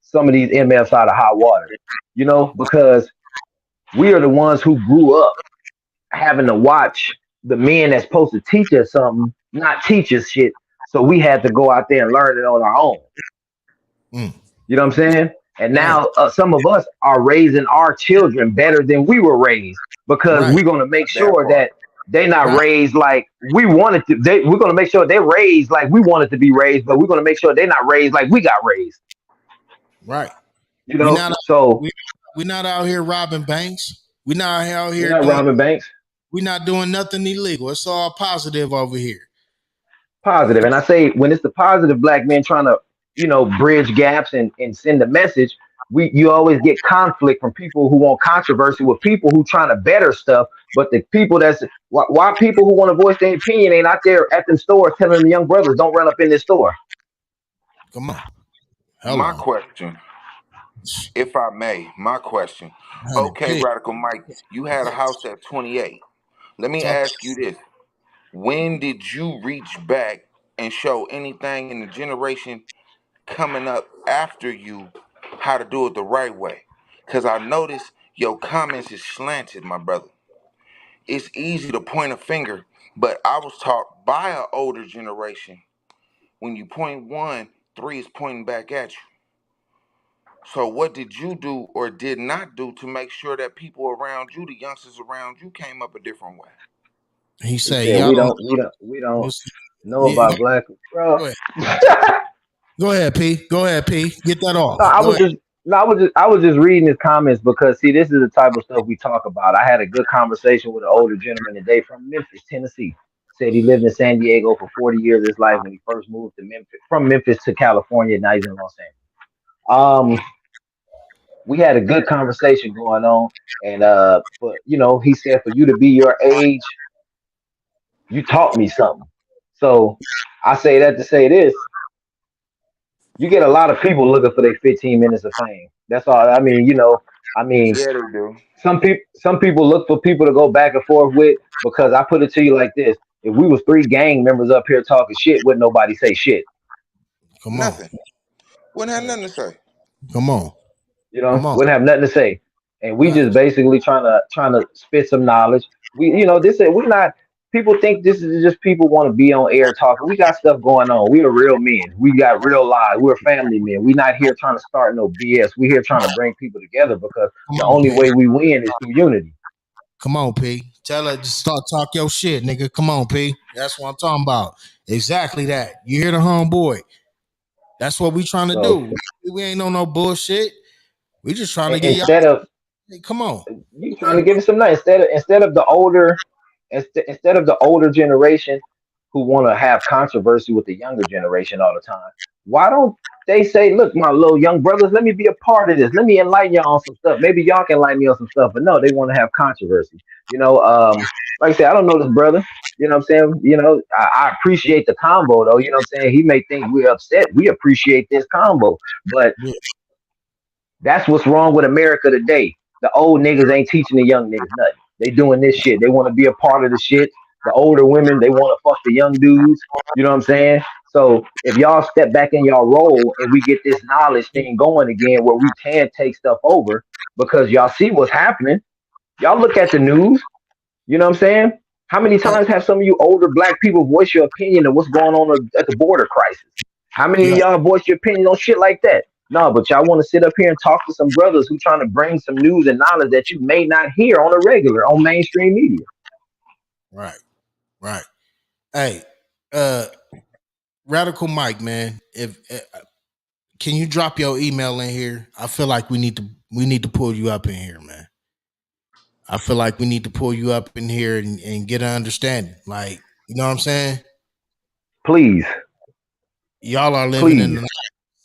S4: some of these MFs out of hot water. Because we are the ones who grew up having to watch the men that's supposed to teach us something, not teach us shit. So we had to go out there and learn it on our own.
S2: Mm.
S4: You know what I'm saying? And
S2: Right.
S4: now some of us are raising our children better than we were raised because
S2: Right.
S4: we're going to make
S6: That
S4: sure
S6: part.
S4: that they're not
S2: Right.
S4: raised like we wanted to. We're going to make sure they're raised like we wanted to be raised, but we're going to make sure they're not raised like we got raised.
S2: Right.
S4: You
S2: We
S4: know,
S2: not
S4: so
S2: we not out here robbing banks. We not out
S4: we're
S2: here
S4: not
S2: doing.
S4: robbing banks.
S2: We not doing nothing illegal. It's all positive over here.
S4: Positive. And I say when it's the positive black men trying to, bridge gaps and send a message, you always get conflict from people who want controversy with people who trying to better stuff. But the people why people who want to voice their opinion ain't out there at them stores telling the young brothers don't run up in this store.
S2: Come on.
S6: My
S2: Hello.
S6: question, if I may, my question.
S2: 100
S6: Okay,
S2: pig.
S6: Radical Mike, you had a house at 28. Let me
S2: Talk.
S6: ask you this. When did you reach back and show anything in the generation coming up after you how to do it the right way? Because I noticed your comments is slanted, my brother. It's easy to point a finger, but I was taught by an older generation when you point one, three is pointing back at you. So what did you do or did not do to make sure that people around you, the youngsters around you, came up a different way?
S2: He
S4: He
S2: say,
S4: said
S2: y'all don't.
S4: we don't know
S2: Yeah,
S4: about black bro.
S2: go ahead. Go ahead, P. Go ahead, P. Get that
S4: No,
S2: off.
S4: I
S2: Go
S4: was
S2: ahead.
S4: just no, I was just reading his comments because see, this is the type of stuff we talk about. I had a good conversation with an older gentleman today from Memphis, Tennessee. Said he lived in San Diego for 40 years of his life when he first moved to Memphis from Memphis to California. Now he's in Los Angeles. We had a good conversation going on, and but he said for you to be your age, you taught me something. So I say that to say this: you get a lot of people looking for their 15 minutes of fame. That's all. I mean, I mean,
S6: Yeah, they do.
S4: some people look for people to go back and forth with because I put it to you like this: if we was three gang members up here talking shit, wouldn't nobody say shit.
S2: Come on.
S6: Nothing. Wouldn't have nothing to say.
S2: Come on. Come on.
S4: Wouldn't have nothing to say. And we
S2: Right.
S4: just basically trying to spit some knowledge. This is we're not. People think this is just people want to be on air talking. We got stuff going on. We are real men. We got real lives. We're family men. We're not here trying to start no BS. We're here trying to bring people together because
S2: Come
S4: the
S2: on,
S4: only
S2: P.
S4: way we win is through unity.
S2: Come on, P. Tell her to start talk your shit, nigga. Come on, P. That's what I'm talking about. Exactly that. You hear the homeboy. That's what we trying to
S4: So
S2: do. We ain't on no bullshit. We just trying to get y'all.
S4: instead of
S2: Hey, come on.
S4: you trying to give it some night instead of the older instead of the older generation who want to have controversy with the younger generation all the time. Why don't they say, "Look, my little young brothers, let me be a part of this. Let me enlighten y'all on some stuff. Maybe y'all can enlighten me on some stuff." But no, they want to have controversy. Like I said, I don't know this brother. You know what I'm saying? I appreciate the combo though. You know what I'm saying? He may think we're upset. We appreciate this combo, but
S2: Yeah.
S4: that's what's wrong with America today. The old niggas ain't teaching the young niggas nothing. They doing this shit. They want to be a part of the shit. The older women, they want to fuck the young dudes. You know what I'm saying? So if y'all step back in y'all role and we get this knowledge thing going again where we can take stuff over because y'all see what's happening. Y'all look at the news. You know what I'm saying? How many
S2: Hey,
S4: times have some of you older black people voice your opinion on what's going on at the border crisis? How many of
S2: yeah.
S4: y'all voice your opinion on shit like that? No, but y'all want to sit up here and talk to some brothers who trying to bring some news and knowledge that you may not hear on a regular on mainstream media.
S2: Right. Right. Hey, uh, Radical Mike, man. If can you drop your email in here? I feel like we need to pull you up in here, man. I feel like we need to pull you up in here and get an understanding. Like, you know what I'm saying?
S4: Please,
S2: Y'all are living in
S4: please.
S2: the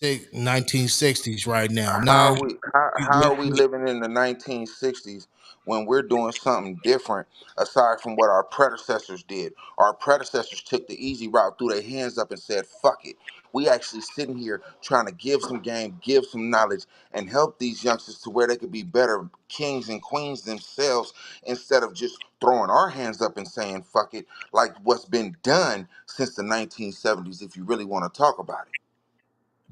S2: 1960s right now.
S6: How
S2: Nah,
S6: are we how are we living in the 1960s when we're doing something different aside from what our predecessors did? Our predecessors took the easy route, threw their hands up and said, fuck it. We actually sitting here trying to give some game, give some knowledge, and help these youngsters to where they could be better kings and queens themselves instead of just throwing our hands up and saying, fuck it, like what's been done since the 1970s, if you really want to talk about it.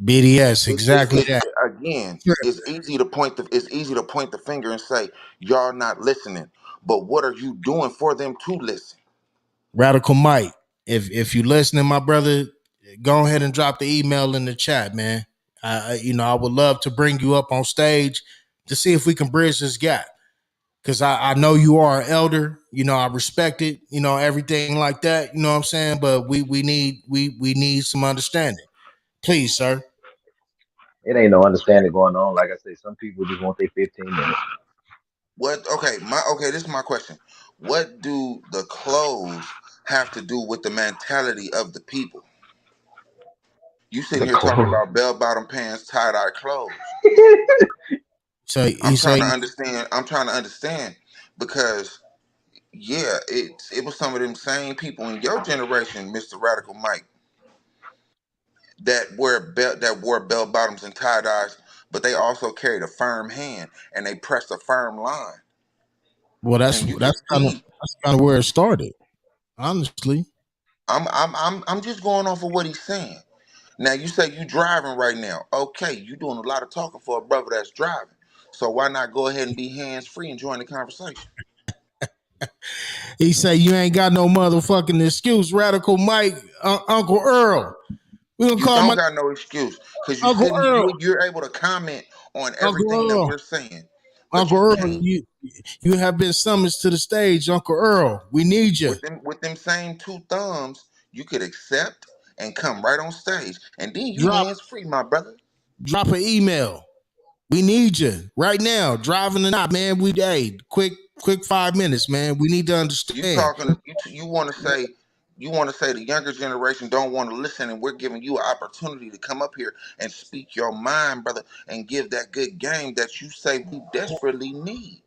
S2: BDS,
S6: It's
S2: exactly that.
S6: again, it's easy to point the finger and say y'all not listening, but what are you doing for them to listen?
S2: Radical Mike, if you listening, my brother, go ahead and drop the email in the chat, man. I would love to bring you up on stage to see if we can bridge this gap. Cause I know you are an elder, I respect it, everything like that, you know what I'm saying? But we need some understanding. Please, sir.
S4: It ain't no understanding going on. Like I said, some people just want their 15 minutes.
S6: What this is my question. What do the clothes have to do with the mentality of the people? You sitting
S4: The
S6: here talking
S4: clothes.
S6: about bell bottom pants, tie-dye clothes.
S2: So he say,
S6: I'm trying to understand because yeah, it was some of them same people in your generation, Mr. Radical Mike, that wore bell bottoms and tie dyes, but they also carried a firm hand and they pressed a firm line.
S2: well, that's
S6: And you can
S2: that's kind of
S6: see,
S2: that's kind of where it started, honestly.
S6: I'm just going off of what he's saying. Now you say you driving right now. Okay, you doing a lot of talking for a brother that's driving. So why not go ahead and be hands free and join the conversation?
S2: He say you ain't got no motherfucking excuse, Radical Mike, Uncle Earl. We gonna
S6: You
S2: call
S6: don't
S2: my
S6: got no excuse because
S2: Uncle Earl,
S6: you're able to comment on
S2: Uncle
S6: everything that
S2: Earl,
S6: we're saying, but
S2: Uncle
S6: you
S2: Earl.
S6: can't.
S2: You have been summoned to the stage, Uncle Earl. We need you.
S6: With them same two thumbs, you could accept and come right on stage, and then you
S2: Drop
S6: hands free, my brother.
S2: drop an email. We need you right now, driving or not, man. Quick 5 minutes, man. We need to
S6: You
S2: understand.
S6: talking? You want to say? You want to say the younger generation don't want to listen, and we're giving you an opportunity to come up here and speak your mind, brother, and give that good game that you say we desperately need.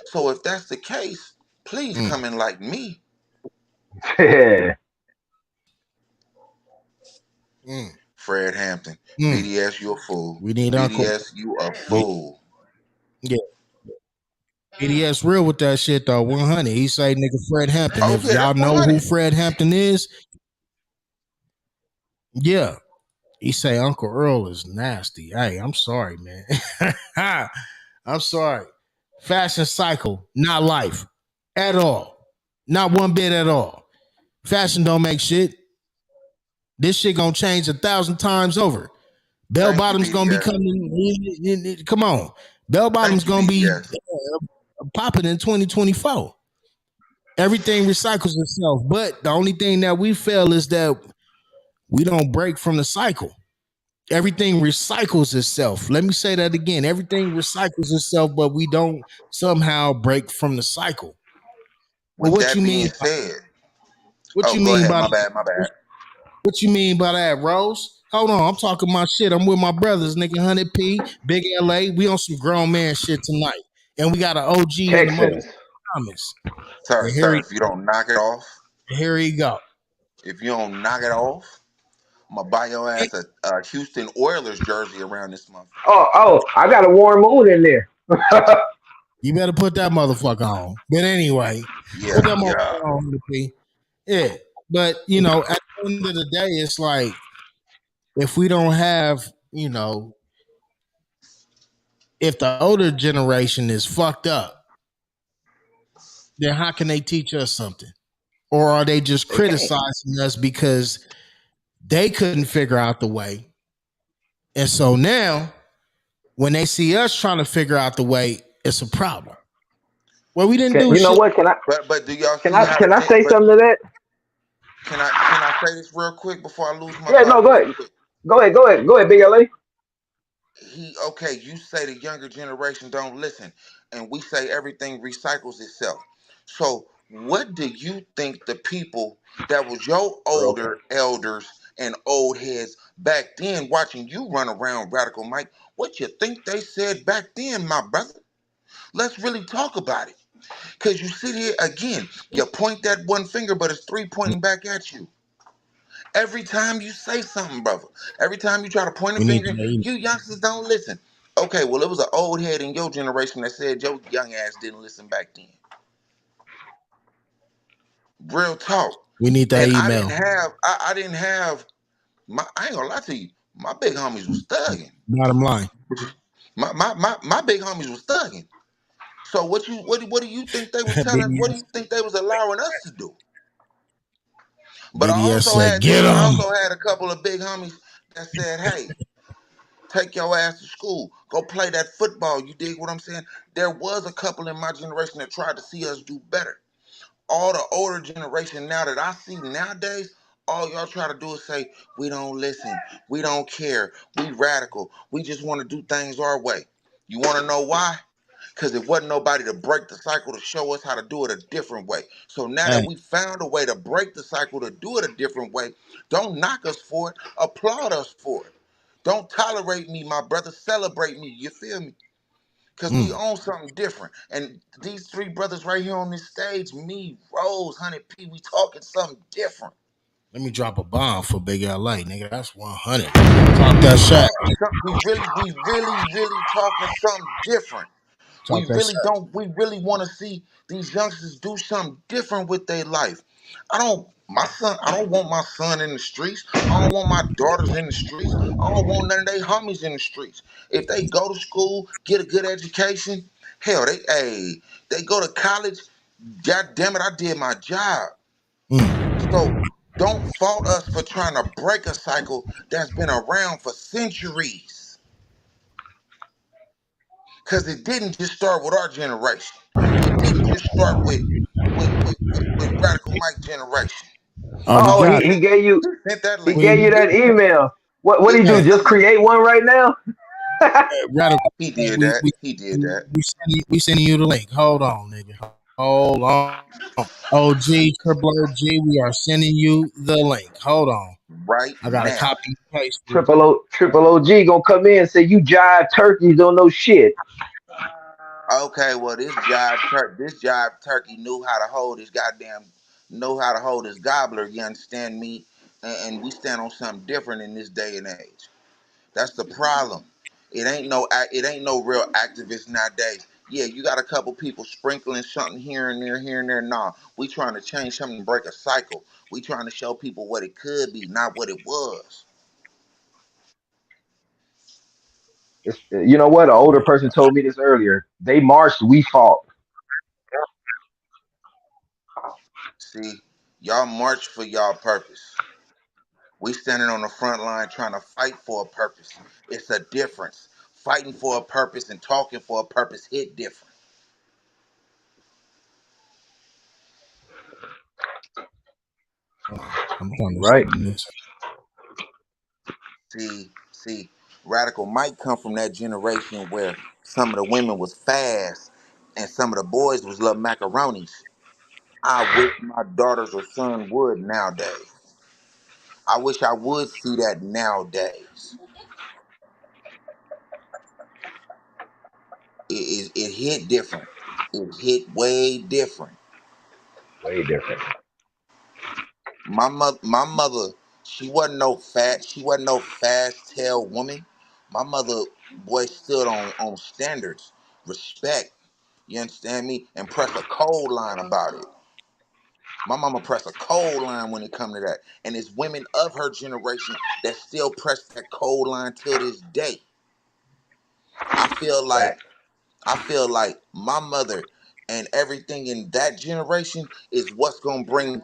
S6: So if that's the case, please
S2: Mm,
S6: come in like me,
S4: Yeah.
S2: mm,
S6: Fred Hampton.
S2: mm.
S6: BDS, you a fool.
S2: We need Uncle.
S6: BDS, you a
S2: We,
S6: fool.
S2: yeah, BDS real with that shit though. 100. He say nigga Fred Hampton.
S6: Oh
S2: If
S6: yeah,
S2: y'all
S6: that's
S2: know who
S6: 100.
S2: Fred Hampton is, yeah. He say Uncle Earl is nasty. Hey, I'm sorry, man. I'm sorry. Fashion cycle, not life at all. Not one bit at all. Fashion don't make shit. This shit gonna change 1,000 times over. Bell
S6: Thank you,
S2: bottoms gonna be
S6: BDS.
S2: coming. Come on, bell bottoms
S6: Thank you,
S2: gonna be
S6: BDS.
S2: popping in 2024. Everything recycles itself, but the only thing that we fail is that we don't break from the cycle. Everything recycles itself. Let me say that again. Everything recycles itself, but we don't somehow break from the cycle. Well,
S6: With that being said,
S2: what
S6: oh,
S2: you
S6: go
S2: mean
S6: ahead.
S2: by
S6: My
S2: that?
S6: bad. My bad.
S2: What you mean by that, Rose? Hold on, I'm talking my shit. I'm with my brothers, nigga. 100P, Big LA. We on some grown man shit tonight, and we got an OG in the mother
S4: Texans.
S2: comments.
S6: Sir,
S2: And here
S6: sir,
S2: he,
S6: if you don't knock it off,
S2: here he go.
S6: if you don't knock it off, I'm gonna buy your ass a Houston Oilers jersey around this month.
S4: I got a warm mood in there.
S2: You better put that motherfucker on. But anyway, put
S6: Yeah,
S2: that
S6: yeah.
S2: motherfucker on, 100P. Yeah, but at the end of the day, it's like if we don't have, if the older generation is fucked up, then how can they teach us something? Or are they just
S6: They can't.
S2: criticizing us because they couldn't figure out the way? And so now, when they see us trying to figure out the way, it's a problem. Well, we didn't do
S4: You know
S2: shit.
S4: what?
S6: But do y'all
S4: Can
S6: see
S4: I
S6: how the
S4: can I
S6: thing?
S4: say
S6: But
S4: something to that?
S6: can I say this real quick before I lose my
S4: Yeah, no,
S6: thought
S4: go
S6: real
S4: ahead.
S6: quick?
S4: Go ahead, Big LA.
S6: Okay, you say the younger generation don't listen, and we say everything recycles itself. So what do you think the people that was your
S4: Broken.
S6: older elders and old heads back then watching you run around, Radical Mike. What you think they said back then, my brother? Let's really talk about it. Because you sit here again, you point that one finger, but it's three pointing back at you. Every time you say something, brother, every time you try to point a
S2: We need
S6: finger,
S2: that email.
S6: you youngsters don't listen. Okay, well, it was an old head in your generation that said your young ass didn't listen back then. Real talk.
S2: We need that
S6: And
S2: email.
S6: I didn't have I ain't gonna lie to you, my big homies was thugging.
S2: Bottom line.
S6: My big homies was thugging. So what do you think they was telling? What do
S2: BDS,
S6: you think they was allowing us to do? But
S2: BDS said, "Get
S6: I
S2: them."
S6: also had a couple of big homies that said, "Hey, take your ass to school. Go play that football." You dig what I'm saying? There was a couple in my generation that tried to see us do better. All the older generation now that I see nowadays, all y'all try to do is say, we don't listen, we don't care, we radical, we just want to do things our way. You want to know why? Because it wasn't nobody to break the cycle to show us how to do it a different way. So now that
S2: Hey,
S6: we found a way to break the cycle to do it a different way, don't knock us for it, applaud us for it. Don't tolerate me, my brother, celebrate me, you feel me? Because we
S2: mm,
S6: own something different. And these three brothers right here on this stage, me, Rose, Honey P, we talking something different.
S2: let me drop a bomb for Big LA, nigga. That's 100. Talk that shit.
S6: We really talking something different.
S2: Talk that shit.
S6: We really want to see these youngsters do something different with their life. I don't want my son in the streets. I don't want my daughters in the streets. I don't want none of their homies in the streets. If they go to school, get a good education, hell, they go to college, god damn it, I did my job.
S2: Mm.
S6: So don't fault us for trying to break a cycle that's been around for centuries. Because it didn't just start with our generation. It didn't just start with Radical Mike generation.
S2: Oh, we
S4: Oh,
S2: got it.
S6: He sent that
S4: he
S6: link.
S2: We,
S4: gave you that email. What
S6: He
S4: do you do?
S6: sent the
S4: Just
S6: link.
S4: create one right now?
S2: radical.
S6: He did
S2: We
S6: that.
S2: we
S6: He did that
S2: we sending you the link. Hold on, nigga. Hold on. OG, triple OG, we are sending you the link. Hold on.
S6: right
S2: I got to
S6: now.
S2: copy and paste it.
S4: Triple OG gonna come in and say you jive turkeys don't know shit.
S6: Okay, well this jive turkey knew how to hold his gobbler. You understand me? And we stand on something different in this day and age. That's the problem. It ain't no real activist nowadays. Yeah, you got a couple people sprinkling something here and there, here and there. Nah, we trying to change something and break a cycle. We trying to show people what it could be, not what it was.
S4: You know what? An older person told me this earlier. They marched, we fought.
S6: See, y'all march for y'all purpose. We standing on the front line trying to fight for a purpose. It's a difference. Fighting for a purpose and talking for a purpose hit different.
S2: I'm trying to
S4: Right.
S2: send this.
S6: See, Radical might come from that generation where some of the women was fast and some of the boys was little macaronis. I wish my daughters or son would nowadays. I wish I would see that nowadays. It hit different. It hit way different.
S4: Way different.
S6: My mother, she wasn't no fast tail woman. My mother, boy, stood on standards, respect. You understand me? And press a cold line about it. My mama press a cold line when it come to that. And it's women of her generation that still press that cold line till this day. I feel like
S4: Fact.
S6: I feel like my mother and everything in that generation is what's gonna bring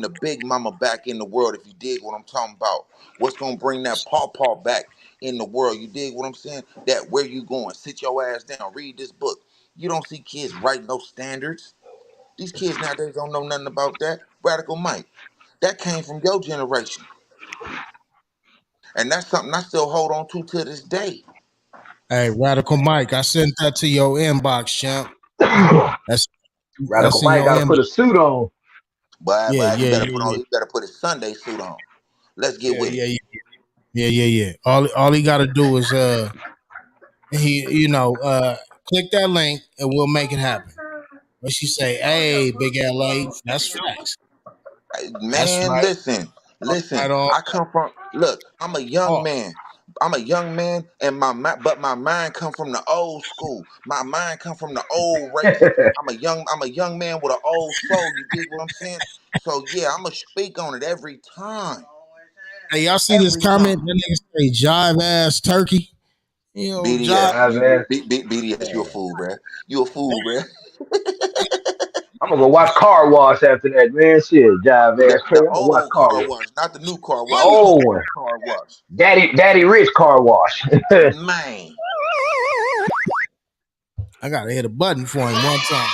S6: the big mama back in the world. If you dig what I'm talking about, what's gonna bring that paw back in the world? You dig what I'm saying? That where you going? Sit your ass down. Read this book. You don't see kids write no standards. These kids nowadays don't know nothing about that. Radical Mike. That came from your generation, and that's something I still hold on to this day.
S2: Hey, Radical Mike, I sent that to your inbox, champ. That's
S4: Radical
S2: that's in
S4: Mike
S2: your
S4: got to
S2: inbox.
S4: put a suit on.
S6: But
S2: Yeah,
S6: he
S2: yeah,
S6: better
S2: yeah, yeah.
S6: he better put his Sunday suit on. Let's get
S2: Yeah,
S6: with it.
S2: yeah, yeah, yeah, yeah, yeah. All he got to do is he click that link and we'll make it happen. But she say, "Hey, big LA, that's facts. That's
S6: Man,
S2: right.
S6: listen.
S2: Right on.
S6: I come from. Look, I'm a young
S2: Oh,
S6: man. I'm a young man, and but my mind come from the old school. My mind come from the old race. I'm a young man with an old soul. You dig what I'm saying? So yeah, I'ma speak on it every time.
S2: hey, y'all see this
S6: Every
S2: comment?
S6: time.
S2: That nigga say jive ass turkey. You know, jive.
S6: BDS,
S4: Nah, man.
S6: BDS, you a
S4: Man.
S6: fool, bruh. You a fool, bruh.
S4: I'm gonna go watch Car Wash after that, man. Shit, jive ass
S6: The
S4: crazy. I'm gonna watch
S6: old
S4: Car
S6: car
S4: Wash.
S6: wash, not the new car
S4: The
S6: wash. The
S4: old one.
S6: old car wash.
S4: Daddy Rich Car Wash.
S6: Man.
S2: I gotta hit a button for him one time.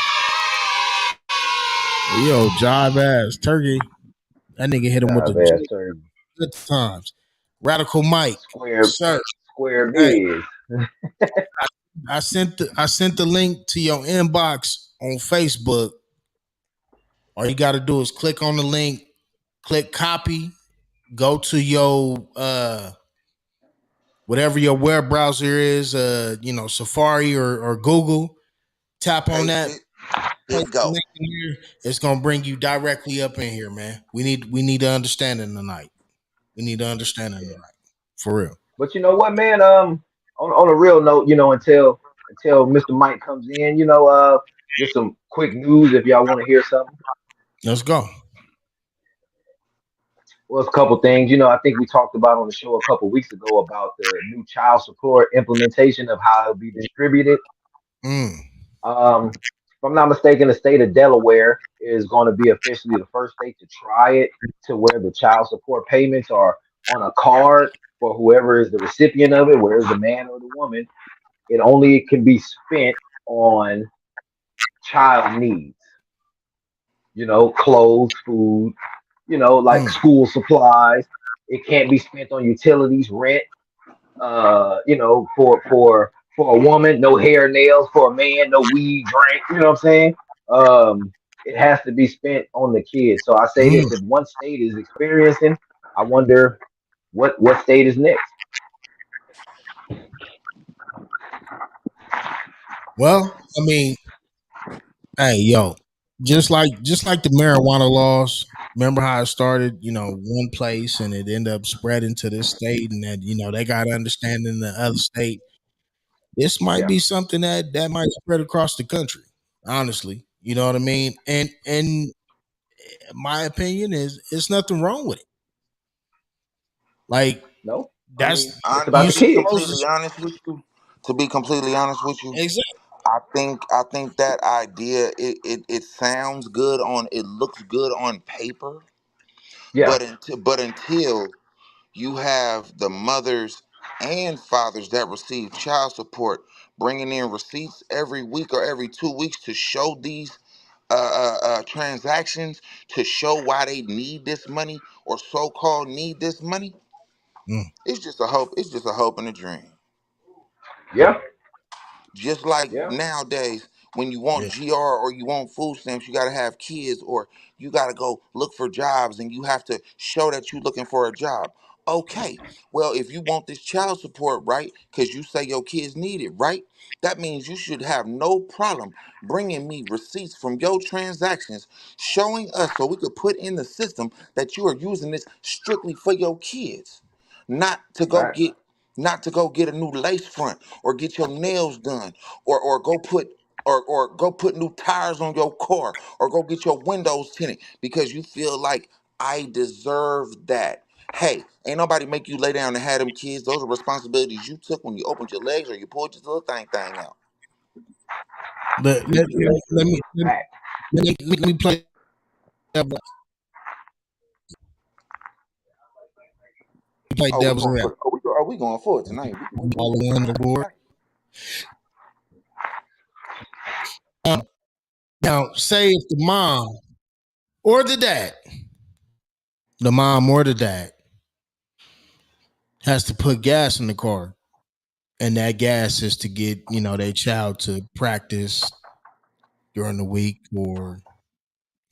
S2: Yo, jive ass turkey. That nigga hit him with the
S4: Jive ass turkey.
S2: good times. Radical Mike,
S4: Square
S2: sir.
S4: square
S2: Hey,
S4: biz.
S2: I sent the link to your inbox on Facebook. All you got to do is click on the link, click copy, go to your whatever your web browser is, Safari or Google. Tap on
S6: Paste
S2: that,
S6: it.
S2: paste
S6: Hit
S2: the
S6: go.
S2: link in here. It's gonna bring you directly up in here, man. We need to understand it tonight. We need to understand it
S4: Yeah.
S2: tonight, for real.
S4: But you know what, man? On a real note, until Mr. Mike comes in, just some quick news if y'all want to hear something.
S2: Let's go.
S4: Well, it's a couple things. I think we talked about on the show a couple weeks ago about the new child support implementation of how it'll be distributed.
S2: Mm,
S4: If I'm not mistaken, the state of Delaware is going to be officially the first state to try it, to where the child support payments are on a card for whoever is the recipient of it, whether it's the man or the woman. It only can be spent on child needs, clothes, food, like
S2: mm,
S4: school supplies. It can't be spent on utilities, rent, for a woman, no hair, nails; for a man, no weed, drink. You know what I'm saying? It has to be spent on the kids. So I say this:
S2: mm.
S4: if one state is experiencing, I wonder what state is next.
S2: Well, I mean, hey, yo, just like the marijuana laws. Remember how it started, one place and it ended up spreading to this state, and that they got understanding in the other state. This might
S4: Yeah,
S2: be something that might spread across the country. Honestly, you know what I mean. And my opinion is, it's nothing wrong with it. Like
S4: no, I
S2: that's
S4: mean it's about
S2: you
S4: the
S6: To be
S4: kids.
S2: supposed
S6: completely
S2: to
S6: honest with you, to be completely honest with you,
S2: exactly.
S6: I think that idea it sounds good it looks good on paper,
S4: Yeah,
S6: but until you have the mothers and fathers that receive child support bringing in receipts every week or every 2 weeks to show these transactions, to show why they need this money or so-called need this money.
S2: Mm,
S6: It's just a hope and a dream.
S4: yeah,
S6: Just like
S4: yeah.
S6: nowadays, when you want
S2: yeah.
S6: GR or you want food stamps, you got to have kids or you got to go look for jobs and you have to show that you're looking for a job. Okay, well, if you want this child support, right, because you say your kids need it, right, that means you should have no problem bringing me receipts from your transactions showing us so we could put in the system that you are using this strictly for your kids, not to go
S4: Right.
S6: get not to go get a new lace front or get your nails done or go put new tires on your car or go get your windows tinted because you feel like I deserve that. Hey, ain't nobody make you lay down and have them kids. Those are responsibilities you took when you opened your legs or you pulled your little thing out.
S2: Let, let, let, let me let me
S4: Fact.
S2: let me play
S6: Oh, we
S2: devil's
S6: going
S2: advocate.
S6: for we going for it tonight. We
S2: All
S6: can
S2: on the board. Um, Now, say if or the dad, the mom or the dad has to put gas in the car, and that gas is to get their child to practice during the week, or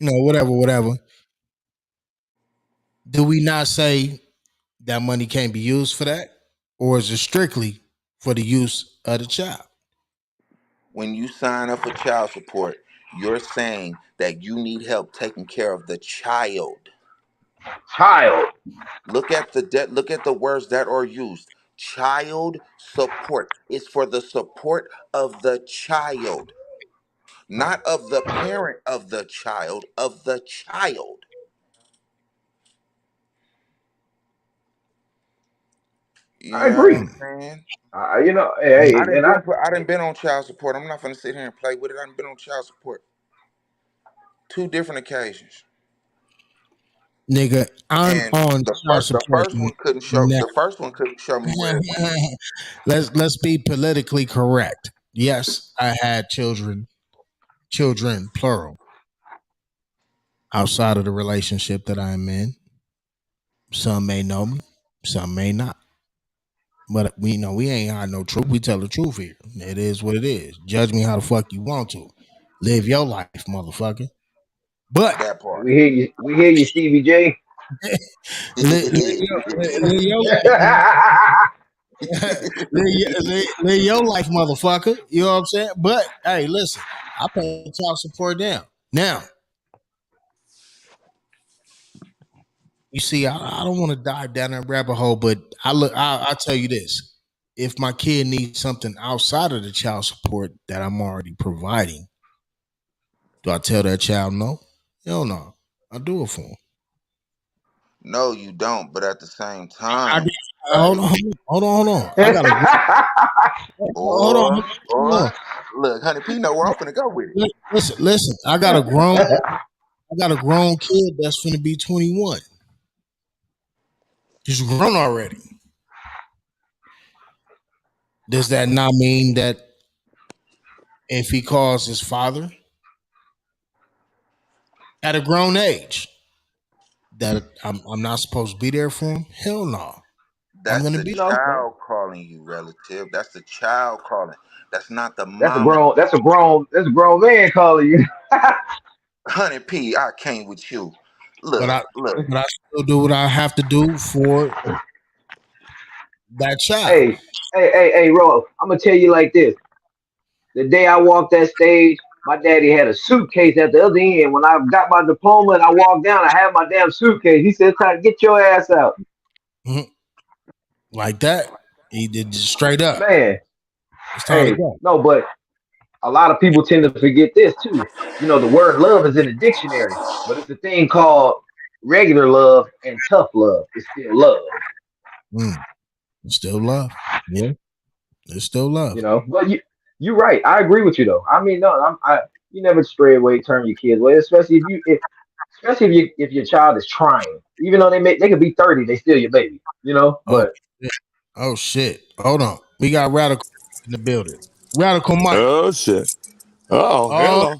S2: whatever. Do we not say? that money can't be used for that, or is it strictly for the use of the child?
S6: When you sign up for child support, you're saying that you need help taking care of the child.
S4: Child.
S6: Look at the look at the words that are used. Child support is for the support of the child, not of the parent of the child, of the child. You
S4: I
S6: know what
S4: agree.
S6: I'm saying?
S4: Hey, and
S6: I done been on child support. I'm not gonna sit here and play with it. I done been on child support 2 different occasions.
S2: Nigga, I'm
S6: And
S2: on
S6: the
S2: child
S6: first the
S2: support
S6: first one couldn't show
S2: now.
S6: the first one couldn't show me where it went.
S2: Let's be politically correct. Yes, I had children plural, outside of the relationship that I'm in. Some may know me, some may not. But we know we ain't hide no truth. We tell the truth here. It is what it is. Judge me how the fuck you want to. Live your life, motherfucker. But
S6: That part.
S4: we hear you, Stevie J.
S2: live your life. Live your life, motherfucker. You know what I'm saying? But hey, listen, I pay child support down. Now, you see, I don't want to dive down that rabbit hole, but I tell you this. If my kid needs something outside of the child support that I'm already providing, do I tell that child no? Hell no. I do it for him.
S6: No, you don't. But at the same
S2: I
S6: time,
S2: did. Hold on. I got a hold on. Hold on.
S6: look, honey P know where I'm finna go with it.
S2: Listen. I got a grown kid that's finna be 21. He's grown already. Does that not mean that if he calls his father at a grown age, that I'm not supposed to be there for him? Hell no. I'm
S6: That's
S2: gonna
S6: the
S2: be.
S4: No,
S6: child calling you, relative. That's the child calling. That's not the
S4: that's a
S6: mama.
S4: grown man calling you.
S6: Honey P, I came with you.
S2: But
S6: Look,
S2: I
S6: look.
S2: but I still do what I have to do for that child.
S4: Hey, Ro, I'm gonna tell you like this. The day I walked that stage, my daddy had a suitcase at the other end. When I got my diploma and I walked down, I had my damn suitcase. He said, "Time to get your ass out."
S2: Mhm. Like that. He did just straight up.
S4: Man,
S2: It's time to
S4: hey,
S2: go.
S4: no, but a lot of people tend to forget this too. The word love is in the dictionary, but it's a thing called regular love and tough love. It's still love,
S2: Mm. It's still love. Yeah. It's still love.
S4: But you're right. I agree with you though. I mean, no, you never stray away, turn your kids away, especially if your child is trying. Even though they could be 30, they still your baby.
S2: Oh
S4: But
S2: shit. Oh shit. Hold on. We got Radical in the building. Radical Mike.
S7: Oh shit. Oh,
S2: Oh,
S7: hello.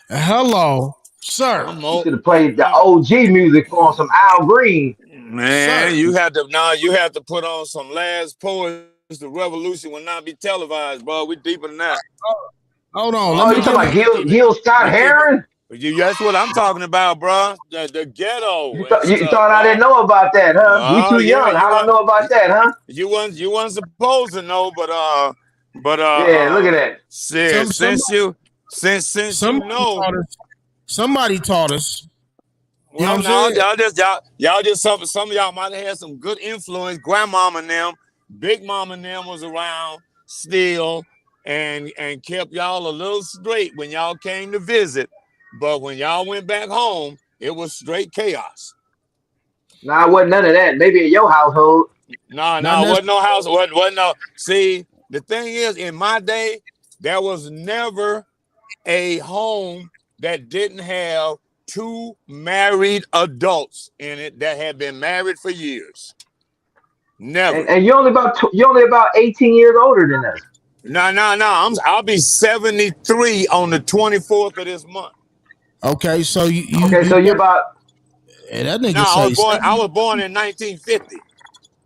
S2: hello, sir.
S7: I'm
S4: you
S7: on.
S4: should have played the OG music for some Al Green.
S7: Man,
S2: Sir.
S7: you have to put on some last poets. The revolution will not be televised, bro. We deeper than that.
S2: Hold on. Let
S4: Oh,
S2: me
S4: you
S7: Uh,
S2: get
S4: talking about
S2: my
S4: Gil Scott
S7: we keep it.
S4: Heron?
S7: That's what I'm talking about, bro. The ghetto
S4: You
S7: and
S4: thought you
S7: stuff,
S4: thought I didn't
S7: bro.
S4: know about that, huh? We
S7: Oh
S4: too
S7: yeah,
S4: young. How'd I know about that, huh?
S7: you wasn't supposed to know, but
S4: Yeah, look at that.
S7: shit.
S2: some
S7: Since you
S2: somebody
S7: know.
S2: taught us. Somebody taught us. You know what
S7: Well,
S2: I'm
S7: no,
S2: saying?
S7: y'all just some of y'all might have had some good influence. Grandmama and them, Big Mama and them was around still, and kept y'all a little straight when y'all came to visit. But when y'all went back home, it was straight chaos.
S4: Nah, wasn't none of that. Maybe in your household.
S2: Not
S7: Wasn't no
S2: necessarily.
S7: house, wasn't no. See, the thing is, in my day, there was never a home that didn't have two married adults in it that had been married for years.
S4: And
S7: Never.
S4: and you're only about 18 years older than us.
S7: No. I'll be 73 on the 24th of this month.
S2: Okay, so
S4: Okay,
S2: you
S4: so you're about
S2: and that
S7: No,
S2: nigga say
S7: I
S2: 70,
S7: was born in 1950.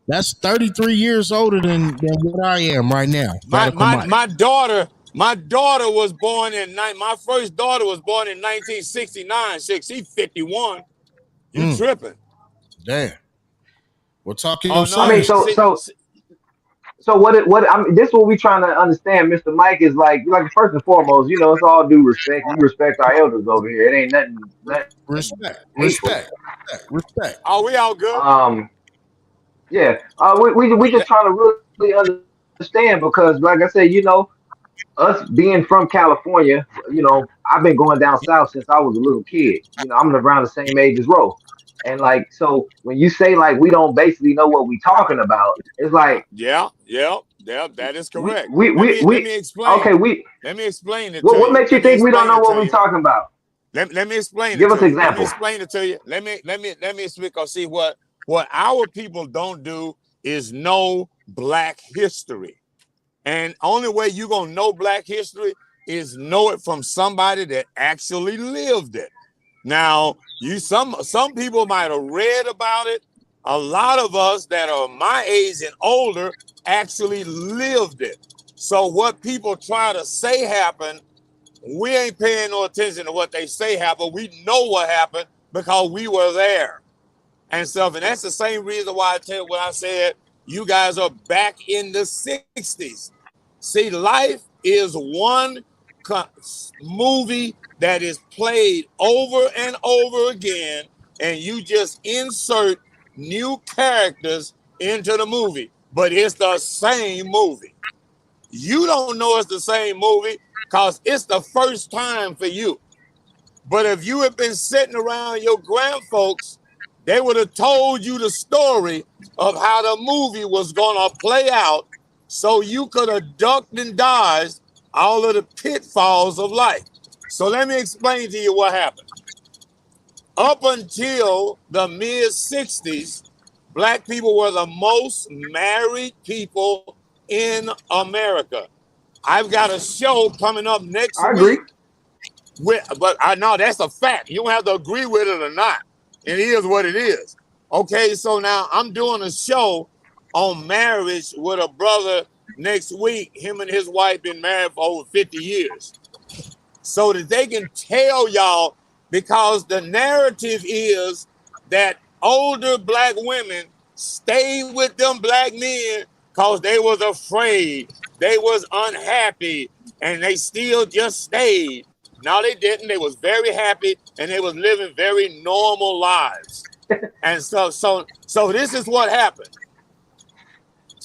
S2: that's 33 years older than what I am right now.
S7: My
S2: Radical
S7: my
S2: Mike.
S7: my daughter was born my first daughter was born in 1969. She's 51. You
S2: Mm,
S7: tripping?
S2: damn. Well, talk
S7: Oh
S2: your
S4: I
S7: no,
S4: mean,
S2: sense.
S4: so what I mean, this is what we trying to understand, Mr. Mike, is like first and foremost, it's all due respect. We respect our elders over here. It ain't nothing
S2: Respect,
S4: hateful.
S2: respect, respect.
S7: are we all good?
S4: Um, yeah. We just
S7: Let-
S4: trying to really understand because, like I said, us being from California, I've been going down south since I was a little kid. I'm around the same age as Ro. And like, so when you say like we don't basically know what we talking about, it's like
S7: yeah, that is
S4: we
S7: correct.
S4: we
S7: Let
S4: we,
S7: me let
S4: we
S7: me
S4: okay,
S7: explain. Let me explain it
S4: what
S7: to
S4: what
S7: you.
S4: makes you
S7: Let me
S4: think we don't
S7: explain
S4: know
S7: it
S4: what
S7: to
S4: we
S7: you.
S4: talking about?
S7: Let me explain it
S4: Give us
S7: to you. Let me
S4: examples.
S7: explain it to you. Let me speak. Or see what our people don't do is know Black history. And only way you gonna know Black history is know it from somebody that actually lived it. Now, some people might have read about it. A lot of us that are my age and older actually lived it. So what people try to say happened, we ain't paying no attention to what they say happened. We know what happened because we were there and stuff. And that's the same reason why I tell when I said you guys are back in the 60s. See, life is one movie that is played over and over again, and you just insert new characters into the movie, but it's the same movie. You don't know it's the same movie because it's the first time for you. But if you had been sitting around your grandfolks, they would have told you the story of how the movie was going to play out so you could have ducked and dodged all of the pitfalls of life. So let me explain to you what happened. Up until the mid 60s, Black people were the most married people in America. I've got a show coming up next
S4: I agree.
S7: week but I know that's a fact. You don't have to agree with it or not. It is what it is. Okay, so now I'm doing a show on marriage with a brother next week. Him and his wife been married for over 50 years. So that they can tell y'all, because the narrative is that older Black women stayed with them Black men because they was afraid, they was unhappy, and they still just stayed. No, they didn't. They was very happy and they was living very normal lives. And so this is what happened.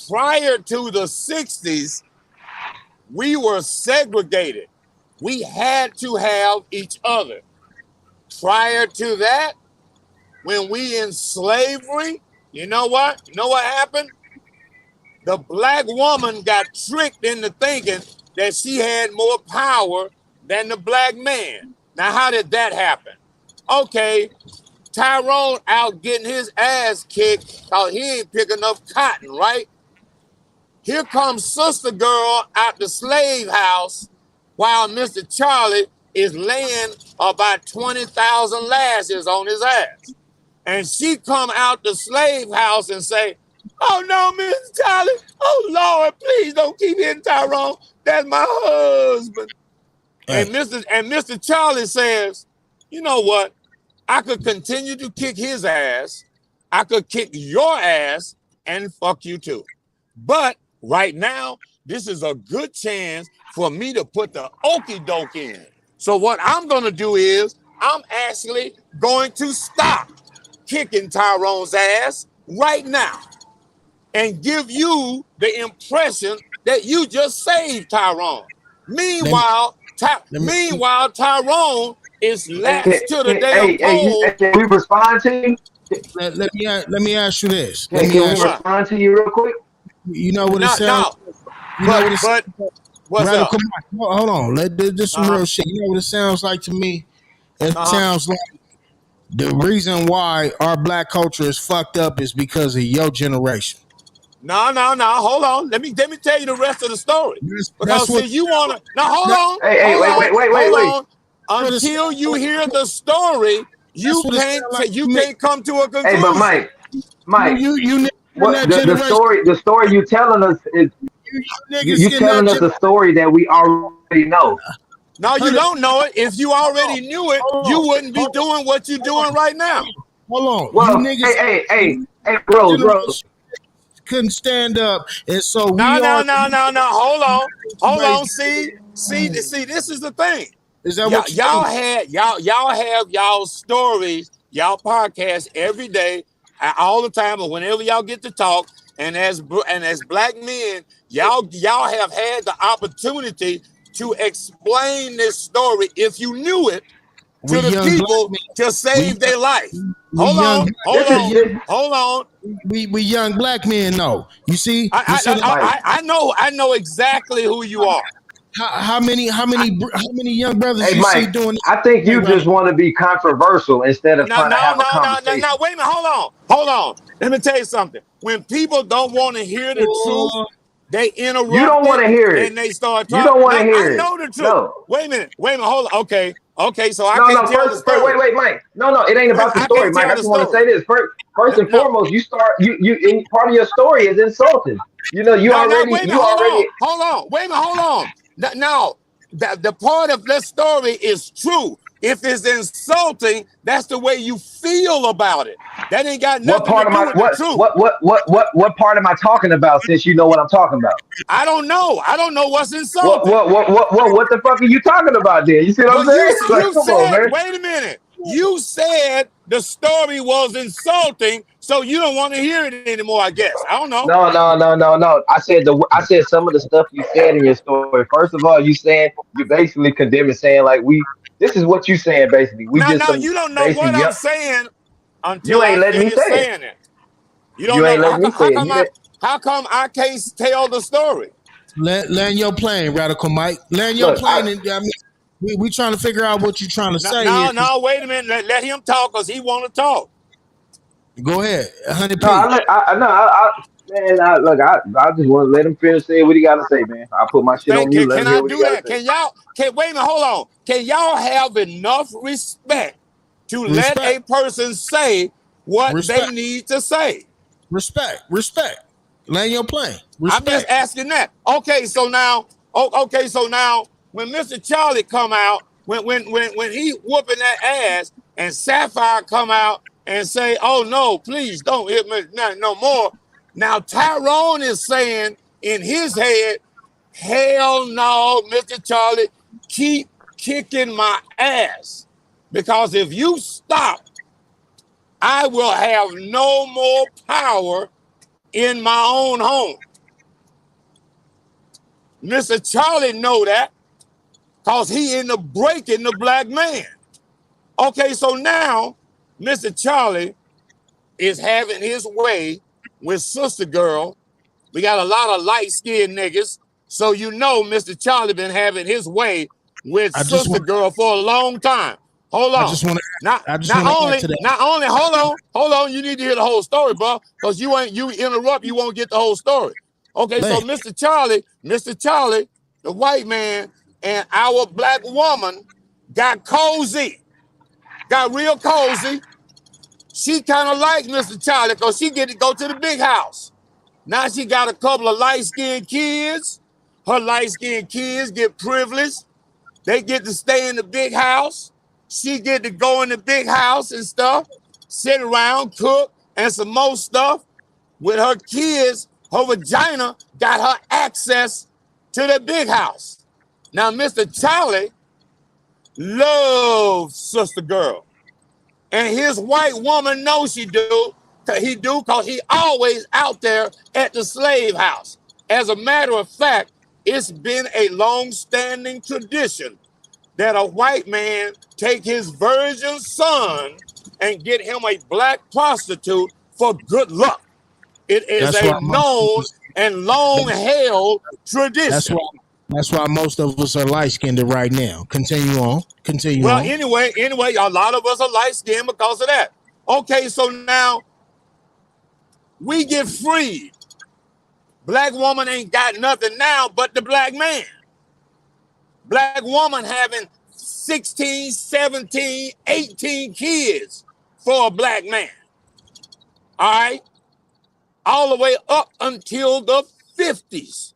S7: Prior to the 60s, we were segregated. We had to have each other. Prior to that, when we in slavery, you know what? You know what happened? The Black woman got tricked into thinking that she had more power than the Black man. Now, how did that happen? Okay, Tyrone out getting his ass kicked because he ain't pick enough cotton, right? Here comes Sister Girl out the slave house while Mr. Charlie is laying about 20,000 lashes on his ass. And she come out the slave house and say, "Oh no, Mr. Charlie. Oh Lord, please don't keep hitting Tyrone. That's my husband."
S2: Hey,
S7: And Mr. Charlie says, "You know what? I could continue to kick his ass. I could kick your ass and fuck you too. But right now, this is a good chance for me to put the okie doke in. So what I'm going to do is I'm actually going to stop kicking Tyrone's ass right now and give you the impression that you just saved Tyrone.
S2: let me let me
S7: Meanwhile, Tyrone is
S4: Hey,
S7: latched to the damn
S4: hey,
S7: pole.
S4: can we respond to you?
S2: let me ask you this. Let me
S4: Can we
S2: ask you.
S7: What?
S4: respond to you real quick?
S2: You know what it
S7: No,
S2: sounds.
S7: no.
S2: You know what it
S7: But what's up?
S2: radical. Hold on. This some
S7: Uh-huh.
S2: real shit. You know what it sounds like to me? It
S7: Uh-huh.
S2: sounds like the reason why our Black culture is fucked up is because of your generation.
S7: No. Hold on. Let me tell you the rest of the story.
S2: That's
S7: Because
S2: what
S7: see, you wanna now
S2: that,
S4: Hey,
S7: hold
S4: wait.
S7: on.
S2: what it
S7: Until
S2: sounds
S7: you
S2: like.
S7: hear the story,
S2: That's
S7: you
S2: what it sounds
S7: can't
S2: like
S7: you
S2: to me.
S7: can't come to a
S4: Hey, but
S7: conclusion.
S4: Mike,
S2: You niggas in
S4: what
S2: that generation.
S4: the story you telling us is
S2: You niggas
S4: you
S2: in that
S4: telling us a
S2: generation.
S4: story that we already know.
S7: No, you
S2: Hold
S7: don't know it. If you
S2: on.
S7: already knew it,
S2: Hold
S7: you
S2: on.
S7: wouldn't be
S2: Hold on.
S7: doing what you're doing right now.
S2: Hold on. You
S4: Well,
S2: niggas.
S4: hey, Hey, Rose, Rose.
S2: generation couldn't stand up, and so
S7: No,
S2: we
S7: no,
S2: are.
S7: no, no, no. Hold on.
S2: Raised-
S7: See. This is the thing.
S2: Is that what you think?
S7: Y'all have y'all stories, y'all podcast every day, all the time, or whenever y'all get to talk. And as black men, y'all have had the opportunity to explain this story if you knew it
S2: We
S7: to the
S2: young black
S7: people
S2: men.
S7: to
S2: We
S7: save their life.
S2: we young.
S4: This is this,
S7: Hold on.
S2: We young black men know. You see, instead of
S4: Mike.
S7: I know exactly who you are.
S2: how many young brothers
S4: Hey,
S2: you see
S4: Mike.
S2: doing
S4: I think
S2: it?
S4: you just want to be controversial instead of
S7: No,
S4: trying to
S7: no,
S4: have a
S7: no, no, no, no.
S4: conversation.
S7: Wait a minute. Hold on. Let me tell you something. When people don't want to hear the truth,
S2: Oh,
S7: they
S4: You
S7: interrupt
S4: don't want
S7: it
S4: to hear it.
S7: and they start
S4: You
S7: talking.
S4: don't want to
S7: Now I
S4: hear it.
S7: know the truth.
S4: No.
S7: Wait a minute. Hold on. Okay. So I
S4: No,
S7: can't
S4: no.
S7: tell the
S4: First,
S7: story.
S4: wait, Mike. No, it ain't
S7: Wait a
S4: about
S7: minute.
S4: the
S7: I
S4: story,
S7: can't
S4: Mike.
S7: tell
S4: I
S7: the
S4: just want to
S7: story.
S4: say this. First and
S7: No,
S4: foremost, you start you in part of your story is insulting. You know, you
S7: no.
S4: already
S7: Wait a minute.
S4: you already
S7: Hold on. Wait a minute. Hold on. No, the part of this story is true. If it's insulting, that's the way you feel about it. That ain't got
S4: what
S7: nothing to
S4: part of
S7: do
S4: my
S7: with the truth.
S4: what part am I talking about since you know what I'm talking about?
S7: I don't know. I don't know what's
S4: What
S7: insulting.
S4: what what what what what the fuck are you talking about then? You see what I'm
S7: But
S4: saying? Like,
S7: you
S4: come on,
S7: said,
S4: man.
S7: wait a minute. You said the story was insulting, so you don't want to hear it anymore, I guess. I don't know.
S4: No. I said some of the stuff you said in your story. First of all, you saying you basically condemning saying like we this is what you saying basically. We just
S7: Now
S4: some
S7: you don't know
S4: basically
S7: what
S4: yeah,
S7: I'm saying
S4: you
S7: until I
S4: ain't letting me
S7: finish
S4: say it.
S7: saying it. You don't
S4: You
S7: know
S4: ain't letting me say it. You didn't
S7: how come I can't tell the story?
S2: land your plane, radical Mike. Land your
S4: look,
S2: plane, and I mean, we trying to figure out what you're trying to say here.
S7: Wait a minute. Let him talk because he want to talk.
S2: Go ahead, 100
S4: no, I
S2: P.
S4: let I no man, I just want to let him finish saying what he gotta say, man. I'll put my shit on
S7: Thank
S4: mute,
S7: you.
S4: let him
S7: Can
S4: hear
S7: I
S4: what he
S7: do
S4: gotta
S7: that?
S4: say.
S7: Wait a minute, hold on. Can y'all have enough respect to let
S2: Respect,
S7: a person say what they
S2: respect,
S7: need to say?
S2: respect. Land your plane.
S7: I'm just
S2: Respect.
S7: asking that. Okay, so now when Mr. Charlie come out, when he whooping that ass and Sapphire come out and say, "Oh no, please don't hit me no more." Now Tyrone is saying in his head, "Hell no, Mr. Charlie, keep kicking my ass because if you stop, I will have no more power in my own home." Mr. Charlie know that because he in the breaking the black man. Okay, so now Mr. Charlie is having his way with Sister Girl. We got a lot of light-skinned niggas. So you know Mr. Charlie been having his way with
S2: I just
S7: Sister
S2: want.
S7: Girl for a long time. Hold
S2: I
S7: on.
S2: just want to. I just want to add to that.
S7: Hold on, you need to hear the whole story, bro. Because you interrupt, you won't get the whole story. Okay, so
S2: Man,
S7: Mr. Charlie, the white man, and our black woman got cozy, got real cozy. She kind of likes Mr. Charlie because she get to go to the big house. Now she got a couple of light-skinned kids. Her light-skinned kids get privileged. They get to stay in the big house. She get to go in the big house and stuff, sit around, cook, and some more stuff. With her kids, her vagina got her access to the big house. Now, Mr. Charlie loves Sister Girl. And his white woman knows she do. He do because he always out there at the slave house. As a matter of fact, it's been a long-standing tradition that a white man take his virgin son and get him a black prostitute for good luck. It is
S2: that's
S7: a
S2: why most of
S7: known
S2: us.
S7: and long-held
S2: That's
S7: tradition.
S2: why. That's why most of us are light skinned right now. Continue on. Continue
S7: Well,
S2: on.
S7: anyway, a lot of us are light-skinned because of that. Okay, so now we get freed. Black woman ain't got nothing now but the black man. Black woman having 16, 17, 18 kids for a black man. All right? All the way up until the 50s.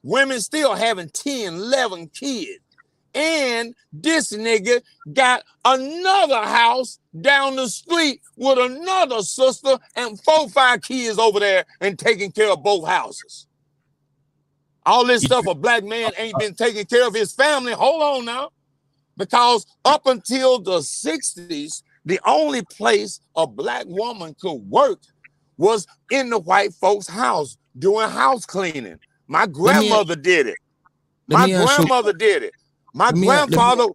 S7: Women still having 10, 11 kids. And this nigga got another house down the street with another sister and 4 or 5 kids over there and taking care of both houses. All this stuff, a black man ain't been taking care of his family. Hold on now. Because up until the 60s, the only place a black woman could work was in the white folks' house doing house cleaning. My grandmother did it. My grandmother did it. My grandfather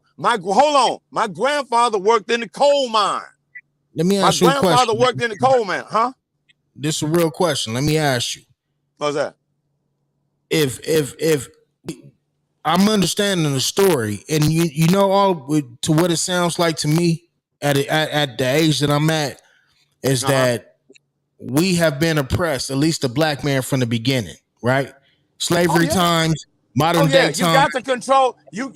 S7: worked in the coal mine.
S2: Let me ask you a question.
S7: My grandfather worked in the coal mine, huh?
S2: This is a real question. Let me ask you.
S7: What's that?
S2: If I'm understanding the story, and you know all to what it sounds like to me at the age that I'm at, is that we have been oppressed, at least the black man from the beginning, right? Slavery times, modern day times.
S7: You got to control. You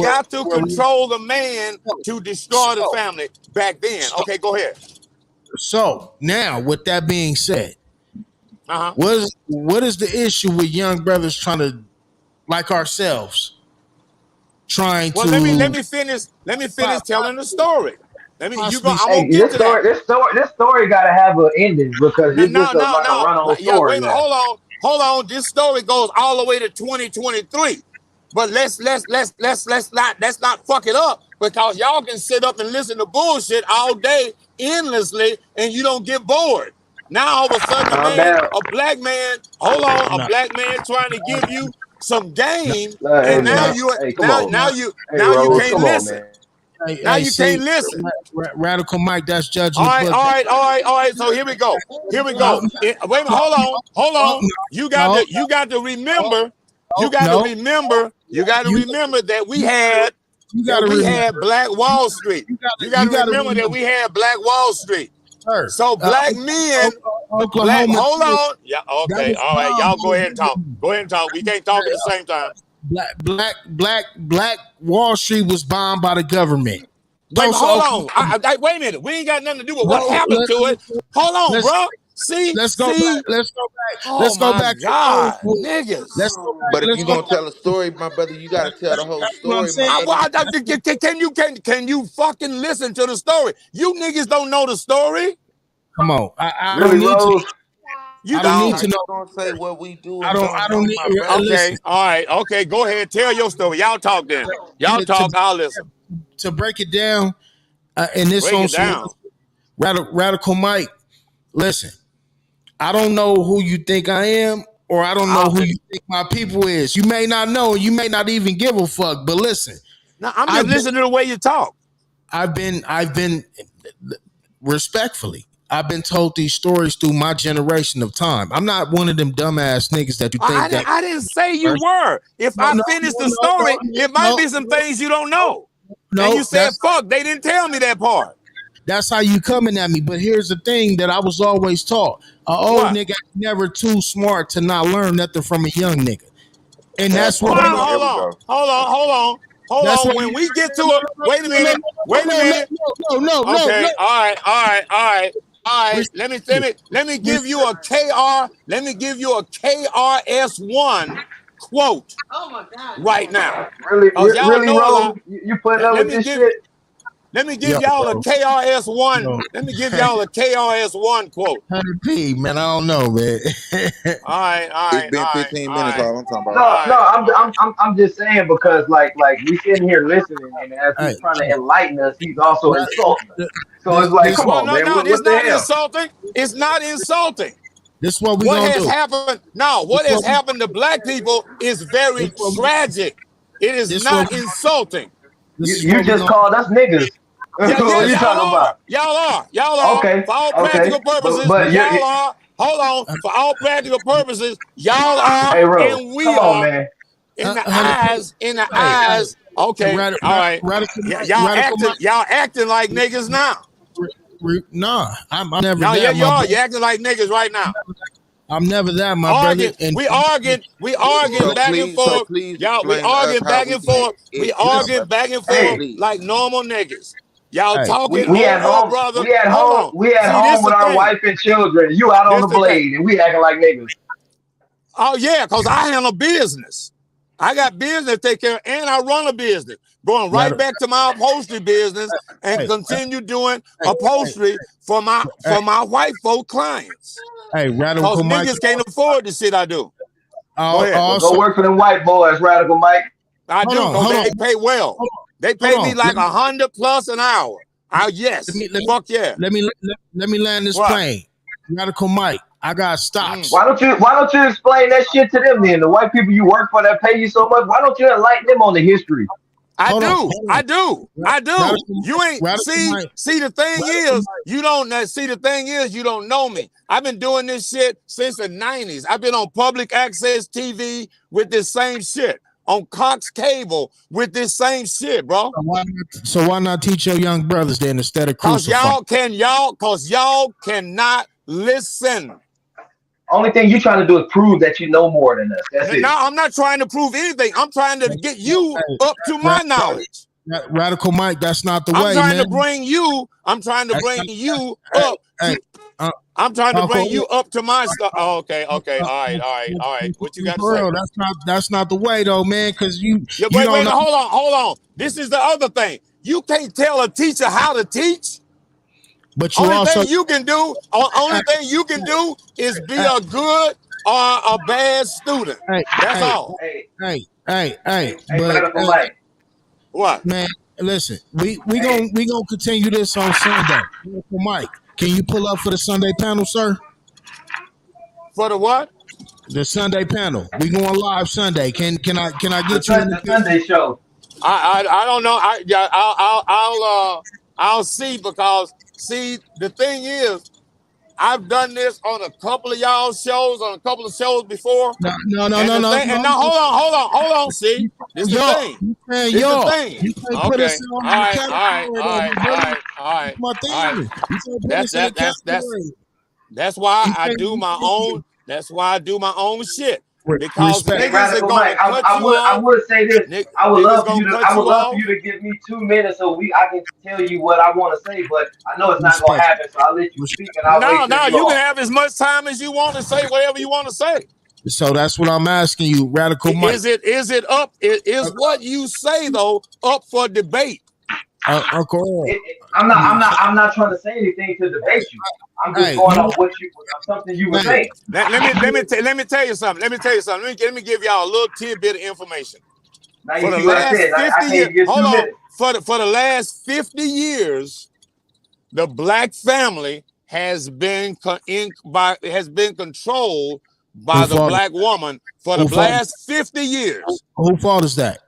S7: got to control the man to destroy the family back then. Okay, go ahead.
S2: So now, with that being said, what is the issue with young brothers trying to, like ourselves, trying to?
S7: Let me finish telling the story. I'm gonna
S4: get to that. This story got to have an ending because it's just a run-on story.
S7: Wait, hold on. This story goes all the way to 2023, but let's not fuck it up because y'all can sit up and listen to bullshit all day endlessly and you don't get bored. Now all of a sudden, a black man trying to give you some game, and now you can't listen. Now you can't listen.
S2: Radical Mike, that's judging.
S7: All right. So here we go. Wait a minute. Hold on. You got to remember. You got to remember that we had Black Wall Street. You got to remember that we had Black Wall Street. So black men, hold on. Yeah, okay, all right. Y'all go ahead and talk. We can't talk at the same time.
S2: Black Wall Street was bombed by the government.
S7: Hold on. Wait a minute. We ain't got nothing to do with what happened to it. Hold on, bro. Let's go back. God, niggas.
S6: But if you're gonna tell a story, my brother, you gotta tell the whole story.
S7: Can you fucking listen to the story? You niggas don't know the story.
S2: Come on, I don't need to.
S7: You
S2: don't need to know.
S6: Don't say what we do.
S2: I don't need.
S7: Okay, all right, okay. Go ahead, tell your story. Y'all talk then. Y'all talk. I'll listen.
S2: To break it down, and this on Radical Mike. Listen. I don't know who you think I am, or I don't know who you think my people is. You may not know, you may not even give a fuck. But listen,
S7: no, I'm just listening to the way you talk.
S2: I've been respectfully. I've been told these stories through my generation of time. I'm not one of them dumbass niggas that you think
S7: I didn't say you were. If I finish the story, it might be some things you don't know. And you said fuck. They didn't tell me that part.
S2: That's how you coming at me. But here's the thing that I was always taught. An old nigga never too smart to not learn nothing from a young nigga. And that's what
S7: hold on. When we get to it, wait a minute.
S2: No.
S7: Okay, all right. Let me give you a KR. Let me give you a KRS-One quote. Oh my God! Right now.
S4: Really, Ro? You putting up with this shit?
S7: Let me give y'all a KRS-One. Let me give y'all a KRS-One quote.
S2: 100p, man. I don't know, man.
S7: All right.
S6: It's been 15 minutes. All I'm talking about.
S4: No, I'm just saying because like we sitting here listening, and as he's trying to enlighten us, he's also insulting us. So it's like, come on, man.
S7: It's not insulting. It's not insulting.
S2: This is what we gonna do.
S7: What has happened to black people is very tragic. It is not insulting.
S4: You just called us niggas. What are you talking about?
S7: Y'all are.
S4: Okay.
S7: For all practical purposes, y'all are. Hold on. For all practical purposes, y'all are, and we are. Man. In the eyes. Okay. All right. Y'all acting like niggas now.
S2: Nah, I'm never.
S7: No, yeah, you are. You're acting like niggas right now.
S2: I'm never that, my brother.
S7: We arguing back and forth. Y'all, we arguing back and forth. We arguing back and forth like normal niggas. Y'all talking.
S4: We at home, brother. We at home with our wife and children. You out on the blade, and we acting like niggas.
S7: Oh yeah, cause I handle business. I got business to take care of, and I run a business. Going right back to my upholstery business and continue doing upholstery for my white folk clients.
S2: Hey,
S7: Because
S2: Radical Mike.
S7: niggas can't afford the shit I do. Go ahead.
S4: Well, go work for them white boys, Radical Mike.
S7: I do, because they pay well. They pay me like $100+ an hour. Yes. Fuck yeah.
S2: Let me land this plane. Radical Mike, I got stocks.
S4: Why don't you explain that shit to them then? The white people you work for that pay you so much, why don't you enlighten them on the history?
S7: I do. You ain't see the thing is you don't know me. I've been doing this shit since the 90s. I've been on public access TV with this same shit. On Cox Cable with this same shit, bro.
S2: So why not teach your young brothers then instead of
S7: crucifying? Cause y'all cannot listen.
S4: Only thing you're trying to do is prove that you know more than us. That's it.
S7: No, I'm not trying to prove anything. I'm trying to get you up to my knowledge.
S2: Radical Mike, that's not the way,
S7: I'm trying
S2: man.
S7: to bring you up. I'm trying to bring you up to my stuff. Oh, okay. All right. What you got to say?
S2: That's not the way though, man. Because
S7: wait, hold on. This is the other thing. You can't tell a teacher how to teach.
S2: But you
S7: only thing you can do is be a good or a bad student. That's all.
S2: But,
S7: what?
S2: Man, listen. We gonna continue this on Sunday. Mike, can you pull up for the Sunday panel, sir?
S7: For the what?
S2: The Sunday panel. We going live Sunday. Can I get you in
S4: the Sunday show?
S7: I don't know. I'll see, because the thing is, I've done this on a couple of y'all's shows, on a couple of shows before.
S2: No.
S7: And now hold on. See, this is the thing. This is the thing. Okay. All right. That's why I do my own. That's why I do my own shit. Because niggas are gonna cut you off.
S4: I would say this. I would love for you to give me 2 minutes so I can tell you what I want to say, but I know it's not gonna happen, so I'll let you speak and I'll
S7: No, you can have as much time as you want to say whatever you want to say.
S2: So that's what I'm asking you, Radical Mike.
S7: Is what you say though up for debate?
S2: Uncle Earl.
S4: I'm not trying to say anything to debate you. I'm just going off something you were saying.
S7: Let me tell you something. Let me give y'all a little tidbit of information. For the last 50 years, hold on. For the last 50 years, the black family has been controlled by the black woman for the last 50 years.
S2: Whose fault is that?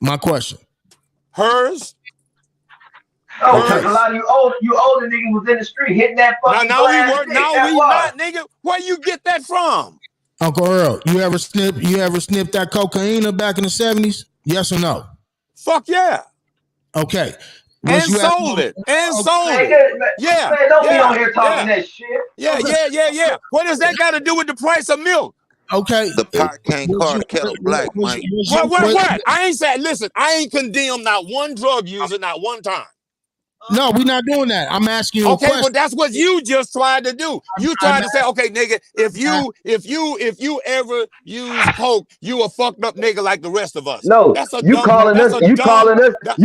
S2: My question.
S7: Hers.
S4: Oh, because a lot of you older niggas was in the street hitting that fucking glass.
S7: We not, nigga. Where you get that from?
S2: Uncle Earl, you ever snipped that cocaine back in the 70s? Yes or no?
S7: Fuck yeah.
S2: Okay.
S7: And sold it. Yeah.
S4: Man, don't be on here talking that shit.
S7: Yeah. What does that got to do with the price of milk?
S2: Okay.
S6: The pot can't call the kettle black, Mike.
S7: What? I ain't said, listen, I ain't condemned not one drug user, not one time.
S2: No, we're not doing that. I'm asking you a question.
S7: But that's what you just tried to do. You tried to say, okay, nigga, if you ever use coke, you a fucked up nigga like the rest of us.
S4: No, you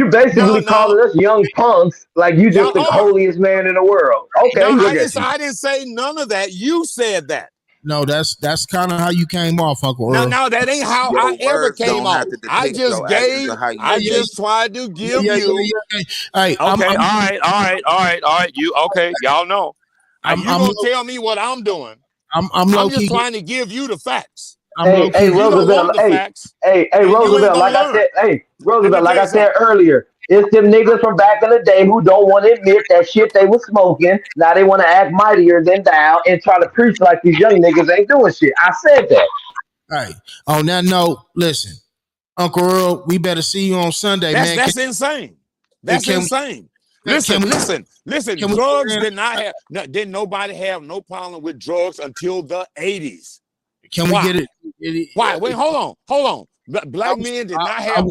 S4: basically calling us young punks, like you just the holiest man in the world. Okay,
S7: no, I didn't say none of that. You said that.
S2: No, that's kind of how you came off, Uncle Earl.
S7: No, that ain't how I ever came off. I just tried to give you.
S2: Hey,
S7: okay, all right. You okay? Y'all know. You gonna tell me what I'm doing? I'm just trying to give you the facts.
S4: Hey, Roosevelt. Hey, Roosevelt. Like I said earlier. It's them niggas from back in the day who don't want to admit that shit they was smoking. Now they want to act mightier than thou and try to preach like these young niggas ain't doing shit. I said that.
S2: All right. On that note, listen, Uncle Earl, we better see you on Sunday, man.
S7: That's insane. That's insane. Listen. Drugs didn't nobody have no problem with drugs until the 80s.
S2: Can we get it?
S7: Why? Wait, hold on. Black men did not have.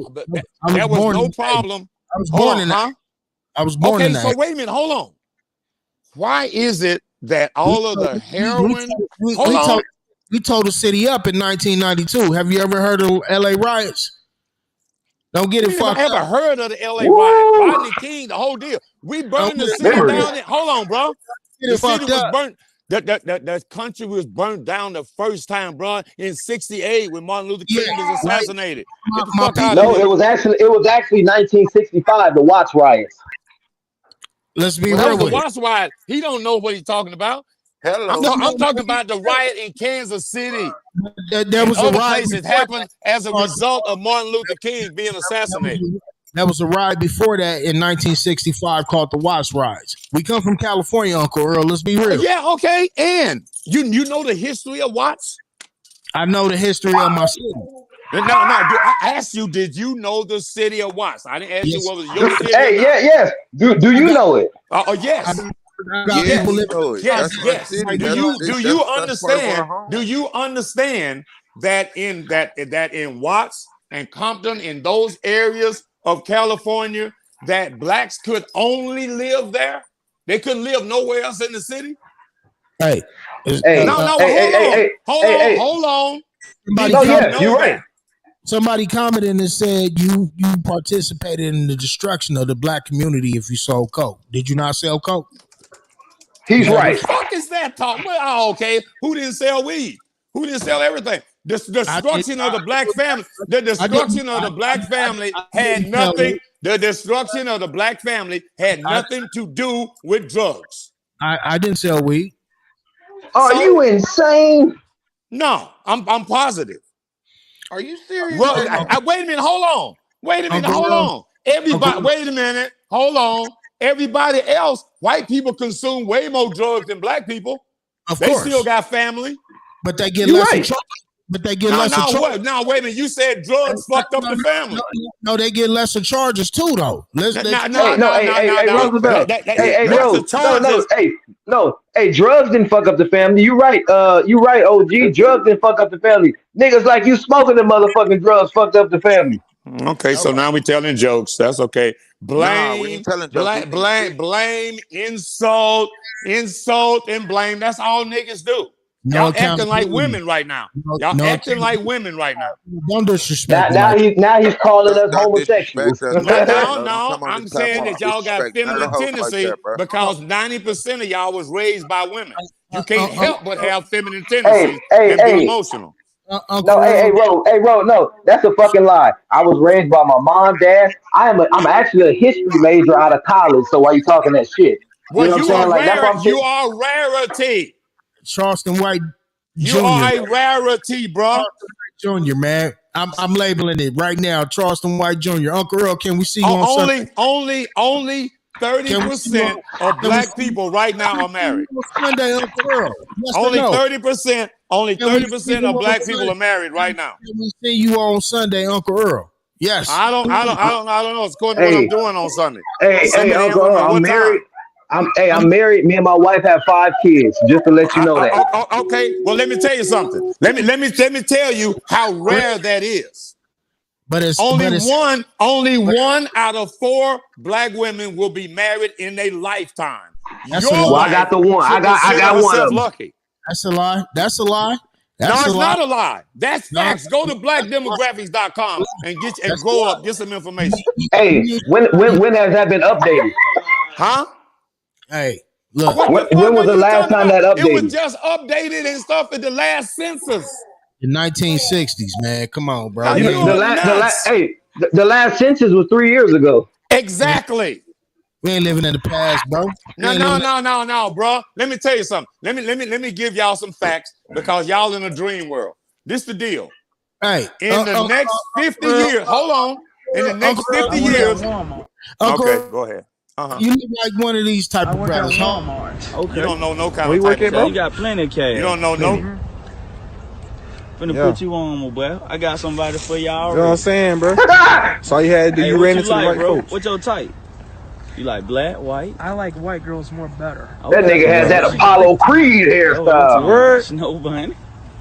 S7: There was no problem.
S2: I was born in that. I was born in that.
S7: Okay, so wait a minute. Hold on. Why is it that all of the heroin?
S2: We tore the city up in 1992. Have you ever heard of LA riots? Don't get it
S7: We never
S2: fucked
S7: ever
S2: up.
S7: heard of the LA riot.
S4: Woo!
S7: Rodney King, the whole deal. We
S2: Don't
S7: burned the
S2: get
S7: city
S4: Memories.
S7: down. Hold on, bro.
S2: it
S7: The city
S2: fucked
S7: was
S2: up.
S7: burnt. The country was burnt down the first time, bro, in '68 when Martin Luther King
S2: Yeah,
S7: was
S2: right.
S7: assassinated. Get the
S2: My
S7: fuck out
S2: people.
S7: of
S4: No,
S7: here.
S4: it was actually 1965, the Watts riots.
S2: Let's be
S7: Well, that
S2: real
S7: was the
S2: with it.
S7: Watts riot. He don't know what he's talking about.
S6: Hello.
S7: I'm talking about the riot in Kansas City
S2: There
S7: and
S2: was a
S7: other
S2: riot
S7: places
S2: before
S7: happened as a result of Martin Luther King being assassinated.
S2: There was a riot before that in 1965 called the Watts riots. We come from California, Uncle Earl. Let's be real.
S7: Yeah, okay. And you know the history of Watts?
S2: I know the history of my city.
S7: No. I asked you, did you know the city of Watts? I didn't ask
S2: Yes.
S7: you what was your city.
S4: Hey, yes. Do you know it?
S7: Oh, yes.
S2: I got
S6: Yeah,
S2: people
S6: he
S2: living.
S6: know it.
S7: Yes,
S6: That's my
S7: yes.
S6: city.
S7: Do
S6: That's
S7: you
S6: part of our
S7: understand?
S6: home.
S7: Do you understand that in Watts and Compton, in those areas of California, that blacks could only live there? They couldn't live nowhere else in the city?
S2: Hey,
S4: Hey,
S7: No, hold on.
S2: Somebody,
S4: No,
S7: Did you
S4: yes,
S7: know
S4: you're
S7: that?
S4: right.
S2: somebody commented and said you participated in the destruction of the black community if you sold coke. Did you not sell coke?
S4: He's
S7: What
S4: right.
S7: the fuck is that talk? Well, oh, okay. Who didn't sell weed? Who didn't sell everything? The destruction of the black family. The destruction of the black family had nothing. The destruction of the black family had nothing to do with drugs.
S2: I didn't sell weed.
S4: Are you insane?
S7: No, I'm positive.
S6: Are you serious?
S7: Well, wait a minute. Hold on. Everybody, wait a minute. Hold on. Everybody else, white people consume way more drugs than black people.
S2: Of
S7: They
S2: course.
S7: still got family.
S2: But they get
S4: You're
S2: less.
S4: right.
S2: But they get less.
S7: No, wait a minute. You said drugs fucked up the family.
S2: No, they get lesser charges too, though.
S4: Hey, Roosevelt. Hey,
S7: no.
S4: Hey, drugs didn't fuck up the family. You right, OG. Drugs didn't fuck up the family. Niggas like you smoking the motherfucking drugs fucked up the family.
S7: Okay, so now we telling jokes. That's okay.
S6: Nah, we ain't telling jokes.
S7: Blame, insult, and blame. That's all niggas do. Y'all acting like women right now.
S2: Don't disrespect.
S4: Now he's calling us homosexuals.
S7: No, I'm saying that y'all got feminine tendencies because 90% of y'all was raised by women. You can't help but have feminine tendencies and be emotional.
S4: No, that's a fucking lie. I was raised by my mom, dad. I'm actually a history major out of college. So why you talking that shit?
S7: Well,
S4: you know what I'm saying?
S7: You are rarity.
S2: Charleston White Jr.
S7: You are a rarity, bro.
S2: Jr. Man, I'm labeling it right now. Charleston White Jr. Uncle Earl, can we see you on Sunday?
S7: Only 30% of black people right now are married.
S2: Sunday, Uncle Earl. Yes
S7: Only
S2: or no?
S7: 30%. Only 30% of black people are married right now.
S2: Can we see you on Sunday, Uncle Earl? Yes.
S7: I don't know. It's according to what I'm doing on Sunday.
S4: Hey, Uncle Earl, I'm married. I'm married. Me and my wife have 5 kids. Just to let you know that.
S7: Okay. Well, let me tell you something. Let me tell you how rare that is.
S2: But it's
S7: only one out of 4 black women will be married in their lifetime.
S4: I got the one. I got one of them.
S7: Lucky.
S2: That's a lie. That's a lie.
S7: It's not a lie. That's facts. Go to blackdemographics.com and grow up. Get some information.
S4: Hey, when has that been updated?
S7: Huh?
S2: Hey, look.
S4: When was the last time that updated?
S7: It was just updated and stuff at the last census.
S2: The 1960s, man. Come on, bro.
S4: The last census was 3 years ago.
S7: Exactly.
S2: We ain't living in the past, bro.
S7: No, bro. Let me tell you something. Let me give y'all some facts because y'all in a dream world. This the deal.
S2: Hey,
S7: in the next 50 years, hold on. In the next 50 years. Okay, go ahead.
S2: You look like one of these type of brothers.
S7: Okay. You don't know no kind of
S8: type
S7: of bro.
S8: You got plenty of cash.
S7: You don't know no.
S8: Finna put you on, my boy. I got somebody for y'all.
S9: You know what I'm saying, bro? So all you had to do, you ran into the right folks.
S8: What's your type? You like black, white?
S10: I like white girls more better.
S4: That nigga has that Apollo Creed hairstyle.
S8: Word? Snow bunny.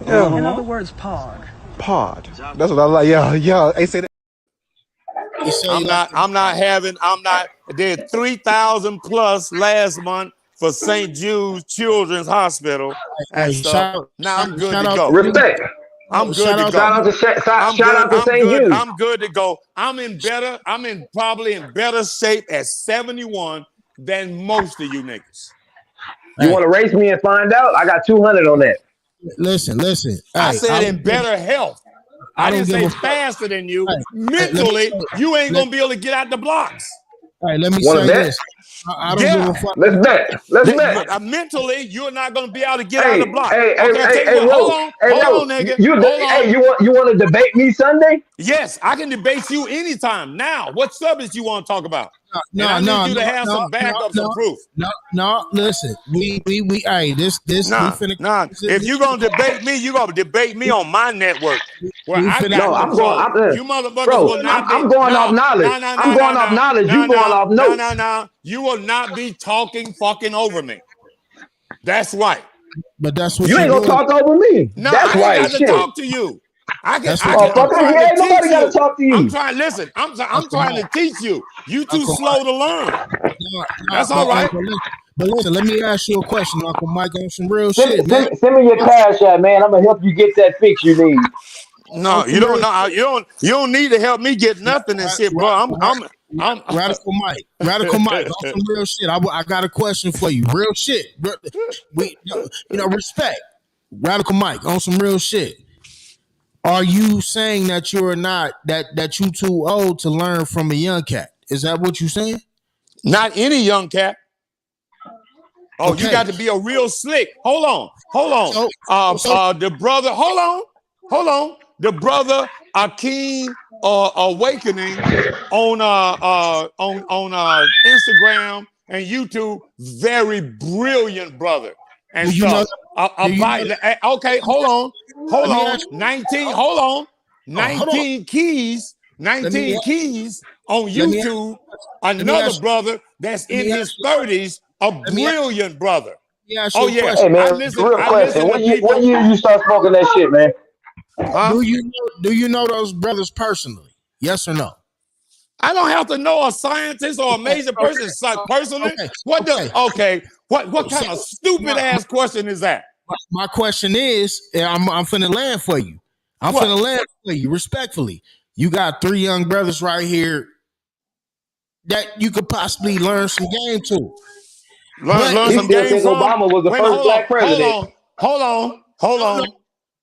S10: Yeah. In other words, pod.
S9: Pod. That's what I like. Yeah. Hey, say that.
S7: I'm not. There's 3,000 plus last month, for St. Jude's Children's Hospital. And stuff. Now I'm good to go.
S4: Respect.
S7: I'm good to go.
S4: Shout out to St. Jude.
S7: I'm good to go. I'm probably in better shape at 71 than most of you niggas.
S4: You want to race me and find out? I got 200 on that.
S2: Listen.
S7: I said in better health. I didn't say faster than you. Mentally, you ain't gonna be able to get out the blocks.
S2: All right, let me say this. I don't give a fuck.
S4: Let's bet.
S7: Mentally, you're not gonna be able to get out of the block.
S4: Hold on, nigga. You want to debate me Sunday?
S7: Yes, I can debate you anytime. Now, what subject you want to talk about? I need you to have some backup, some proof.
S2: No, listen. We
S7: If you're gonna debate me, you're gonna debate me on my network. Where I got you motherfuckers will not be.
S4: I'm going off knowledge. I'm going off knowledge. You going off notes.
S7: No. You will not be talking fucking over me. That's right.
S2: But that's what
S4: you ain't gonna talk over me.
S7: No,
S4: that's
S7: I
S4: right.
S7: got to talk to you.
S4: Nobody gotta talk to you.
S7: I'm trying to teach you. You too slow to learn. That's all right.
S2: But listen, let me ask you a question, Uncle Mike, on some real shit, man.
S4: Send me your cash out, man. I'm gonna help you get that fix you need.
S7: No, you don't know. You don't need to help me get nothing and shit, bro. I'm
S2: Radical Mike on some real shit. I got a question for you. Real shit. Respect. Radical Mike on some real shit. Are you saying that you're not that you too old to learn from a young cat? Is that what you're saying?
S7: Not any young cat. Oh, okay. You got to be a real slick. Hold on. The brother. Hold on. The brother Akeem Awakening on Instagram and YouTube. Very brilliant brother. And stuff. Okay, hold on. 19 keys on YouTube. Another brother that's in his 30s, a brilliant brother. Oh yeah.
S4: Hey man, real question. When you start smoking that shit, man?
S7: Huh?
S2: Do you know those brothers personally? Yes or no?
S7: I don't have to know a scientist or a major person personally. What kind of stupid ass question is that?
S2: My question is, I'm finna land for you. Finna land for you, respectfully. You got 3 young brothers right here that you could possibly learn some game to.
S7: Learn some game from.
S4: Obama was the first black president.
S7: Hold on.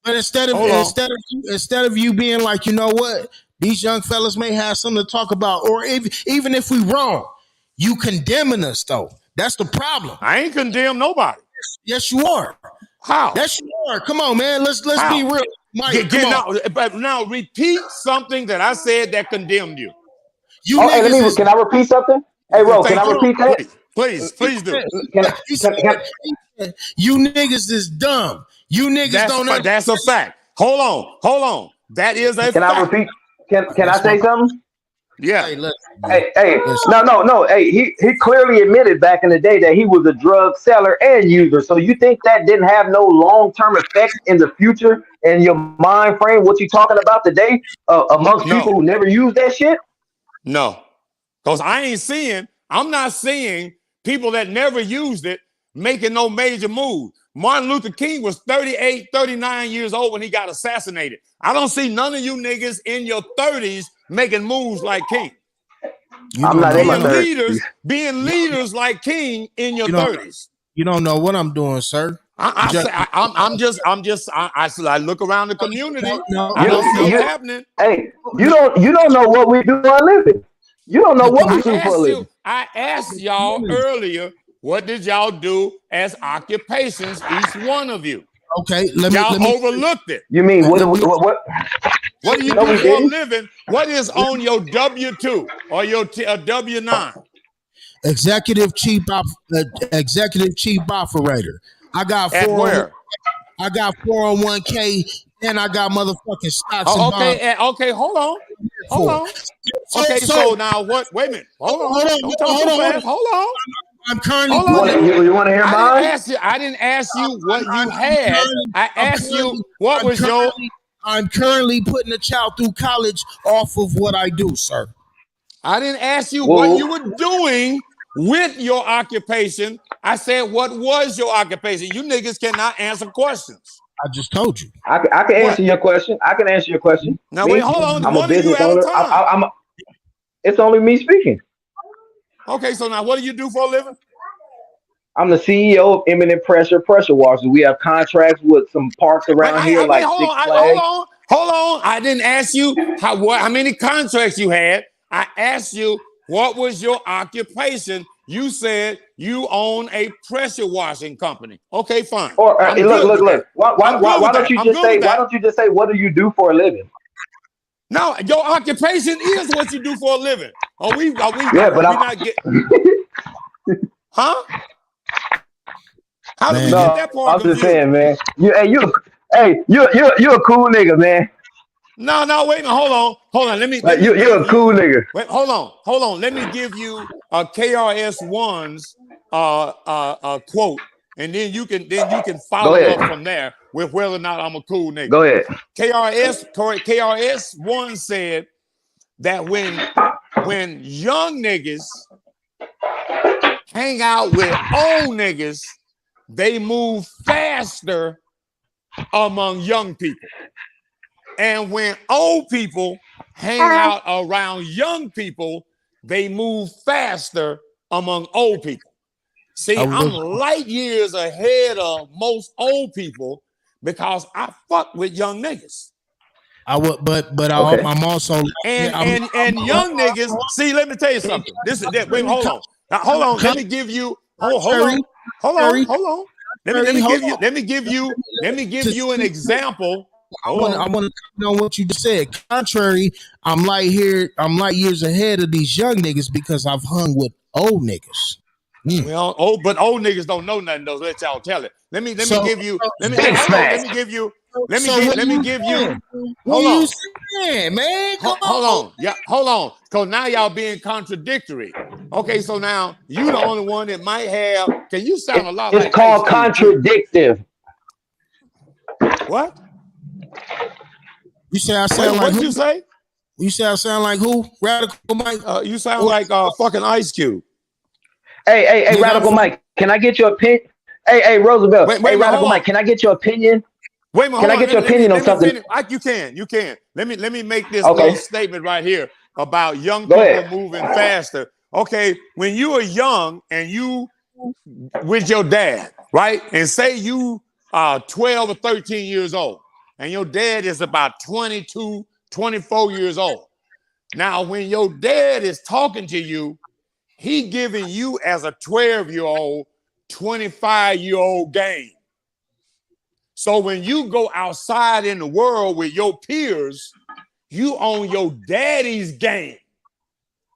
S2: But instead of you being like, you know what, these young fellas may have something to talk about, or even if we wrong, you condemning us though. That's the problem.
S7: I ain't condemn nobody.
S2: Yes, you are.
S7: How?
S2: Yes, you are. Come on, man. Let's be real. Mike,
S7: now repeat something that I said that condemned you.
S4: Can I repeat something? Hey, Ro, can I repeat that?
S7: Please do.
S2: You niggas is dumb. You niggas don't understand.
S7: That's a fact. Hold on. That is a fact.
S4: Can I repeat? Can I say something?
S7: Yeah.
S4: Hey, no. Hey, he clearly admitted back in the day that he was a drug seller and user. So you think that didn't have no long-term effect in the future in your mind frame? What you talking about today amongst people who never use that shit?
S7: No, because I'm not seeing people that never used it making no major move. Martin Luther King was 38, 39 years old when he got assassinated. I don't see none of you niggas in your 30s making moves like King.
S4: I'm not in my 30s.
S7: Being leaders like King in your 30s.
S2: You don't know what I'm doing, sir.
S7: I look around the community. I don't see it happening.
S4: Hey, you don't know what we do for a living. You don't know what we do for a living.
S7: I asked y'all earlier, what did y'all do as occupations, each one of you?
S2: Okay,
S7: y'all overlooked it.
S4: You mean what do
S7: you do for a living? What is on your W-2 or your W-9?
S2: Executive chief operator. I got I got 401k and I got motherfucking stocks.
S7: Okay, hold on. Okay, so now what? Wait a minute. Hold on. Hold on.
S2: I'm currently.
S4: You want to hear mine?
S7: I didn't ask you what you had. I asked you what was your.
S2: I'm currently putting a child through college off of what I do, sir.
S7: I didn't ask you what you were doing with your occupation. I said, what was your occupation? You niggas cannot answer questions.
S2: I just told you.
S4: I can answer your question. I can answer your question.
S7: Now,
S4: Me,
S7: wait, hold on.
S4: I'm a
S7: One of you
S4: business
S7: at a
S4: owner.
S7: time.
S4: It's only me speaking.
S7: Okay, so now what do you do for a living?
S4: I'm the CEO of Imminent Pressure Washers. We have contracts with some parks around here,
S7: Wait,
S4: like Six Flags.
S7: hold on. I didn't ask you how many contracts you had. I asked you what was your occupation. You said you own a pressure washing company. Okay, fine.
S4: Or look. Why don't you just say? Why don't you just say what do you do for a living?
S7: No, your occupation is what you do for a living. Huh? How did we get that part?
S4: I'm just saying, man. You're a cool nigga, man.
S7: No, wait a minute. Hold on.
S4: You're a cool nigga.
S7: Wait, hold on. Let me give you a KRS-One's quote, and then you can follow up from there with whether or not I'm a cool nigga.
S4: Go ahead.
S7: KRS-One said that when young niggas hang out with old niggas, they move faster among young people. And when old people hang out around young people, they move faster among old people. See, I'm light years ahead of most old people because I fuck with young niggas.
S2: I'm also
S7: and young niggas. See, let me tell you something. This is that. Wait, hold on. Now, hold on. Let me give you. Hold on. Let me give you an example.
S2: I want to know what you just said. Contrary, I'm light years ahead of these young niggas because I've hung with old niggas.
S7: Well, but old niggas don't know nothing. Though, let y'all tell it. Let me give you. Hold on. Yeah, hold on. Because now y'all being contradictory. Okay, so now you the only one that might have. Can you sound a lot like?
S4: It's called contradictive.
S7: What?
S2: You say I sound like
S7: who?
S2: You say? You say I sound like who? Radical Mike?
S7: You sound like fucking Ice Cube.
S4: Hey, Radical Mike, can I get your opinion? Hey, Roosevelt. Radical Mike, can I get your opinion?
S7: Wait a minute.
S4: Can I get your opinion on something?
S7: You can. Let me make this little statement right here about young people moving faster. Okay, when you were young and you with your dad, right? And say you are 12 or 13 years old, and your dad is about 22, 24 years old. Now, when your dad is talking to you, he giving you as a 12-year-old, 25-year-old game. So when you go outside in the world with your peers, you on your daddy's game,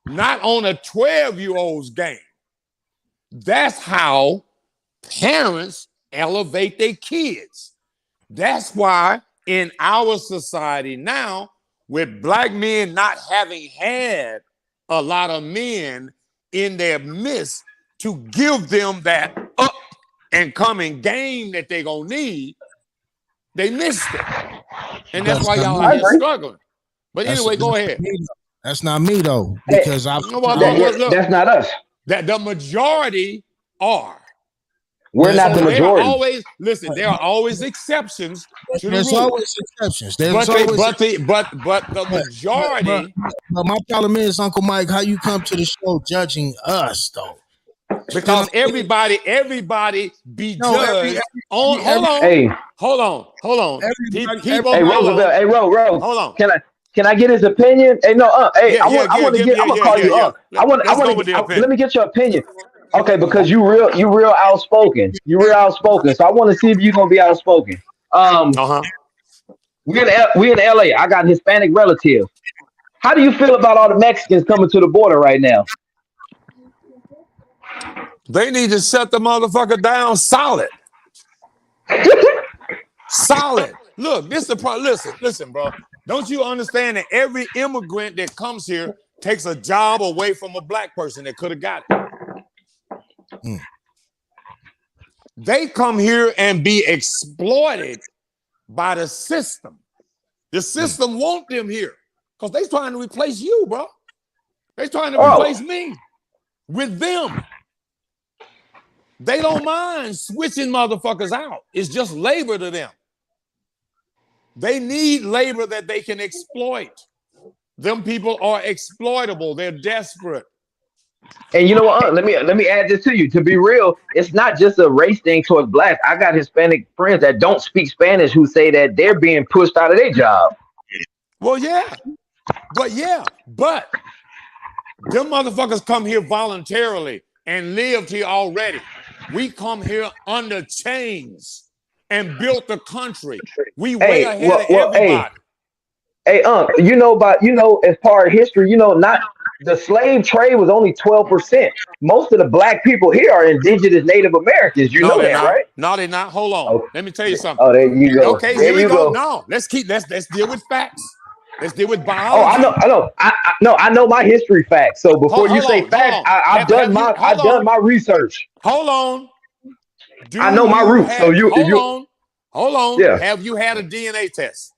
S7: not on a 12-year-old's game. That's how parents elevate their kids. That's why in our society now, with black men not having had a lot of men in their midst to give them that up and coming game that they're going to need, they missed it. And that's why y'all are struggling. But anyway, go ahead.
S2: That's not me, though, because
S4: that's not us.
S7: That the majority are.
S4: We're not the majority.
S7: There are always exceptions to the
S2: There's
S7: rule.
S2: always exceptions.
S7: But the majority.
S2: But my problem is, Uncle Mike, how you come to the show judging us, though?
S7: Because everybody be judged on. Hold on.
S4: Hey, Roosevelt. Hey, Ro.
S7: Hold on.
S4: Can I get his opinion? Hey, no. I'm gonna call you up. Let me get your opinion. Okay, because you real outspoken. So I want to see if you're gonna be outspoken. We in LA. I got Hispanic relatives. How do you feel about all the Mexicans coming to the border right now?
S7: They need to shut the motherfucker down solid. Solid. Look, this is the problem. Listen, bro. Don't you understand that every immigrant that comes here takes a job away from a black person that could have got it? They come here and be exploited by the system. The system want them here because they trying to replace you, bro. They trying to replace me with them. They don't mind switching motherfuckers out. It's just labor to them. They need labor that they can exploit. Them people are exploitable. They're desperate.
S4: And you know what? Let me add this to you. To be real, it's not just a race thing towards blacks. I got Hispanic friends that don't speak Spanish who say that they're being pushed out of their job.
S7: Well, yeah, but them motherfuckers come here voluntarily and lived here already. We come here under chains and built the country. We way ahead of everybody.
S4: Hey, you know, as part of history, you know, not the slave trade was only 12%. Most of the black people here are indigenous Native Americans. You know that, right?
S7: No, they're not. Hold on.
S4: Oh.
S7: Let me tell you something.
S4: Oh, there you go.
S7: Okay,
S4: there
S7: here we
S4: you
S7: go. No, let's deal with facts. Let's deal with biology.
S4: Oh, I know my history facts. So before you say facts, I've done my research.
S7: Hold on.
S4: I know my roots. So
S7: hold on.
S4: Yeah.
S7: Have you had a DNA test?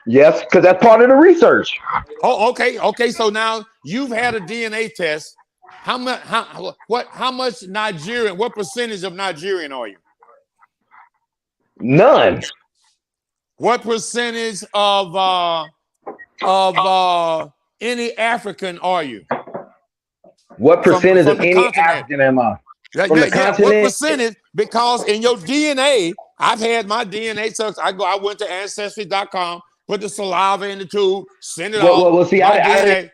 S4: Yes, because that's part of the research.
S7: Oh, okay. So now you've had a DNA test. How much Nigerian? What percentage of Nigerian are you?
S4: None.
S7: What percentage of any African are you?
S4: What percentage
S7: from
S4: of
S7: the
S4: any
S7: continent?
S4: African am I? From the continent?
S7: What percentage? Because in your DNA, I've had my DNA test. I went to ancestry.com, put the saliva in the tube, send it off.
S4: Well, see, I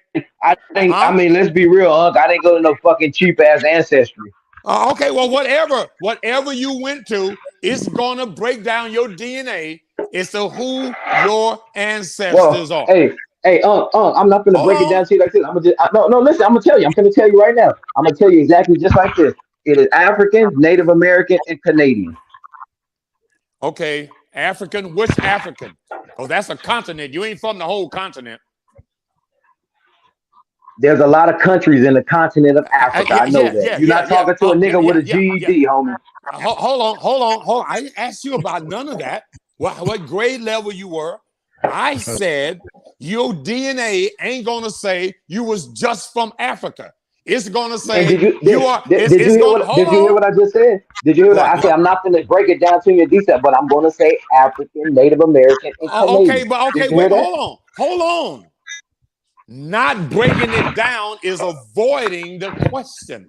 S4: think, I mean, let's be real, Unc. I didn't go to no fucking cheap ass ancestry.
S7: Okay, well, whatever you went to, it's gonna break down your DNA as to who your ancestors are.
S4: Hey, I'm not gonna break it down to you like this. Listen, I'm gonna tell you. I'm gonna tell you right now. I'm gonna tell you exactly just like this. It is African, Native American, and Canadian.
S7: Okay, African. Which African? Oh, that's a continent. You ain't from the whole continent.
S4: There's a lot of countries in the continent of Africa. I know that. You're not talking to a nigga with a GED, homie.
S7: Hold on. I didn't ask you about none of that. What grade level you were? I said your DNA ain't gonna say you was just from Africa. It's gonna say
S4: Did you hear what I just said? Did you hear that? I said I'm not gonna break it down to you in detail, but I'm gonna say African, Native American, and Canadian.
S7: Wait, hold on. Not breaking it down is avoiding the question.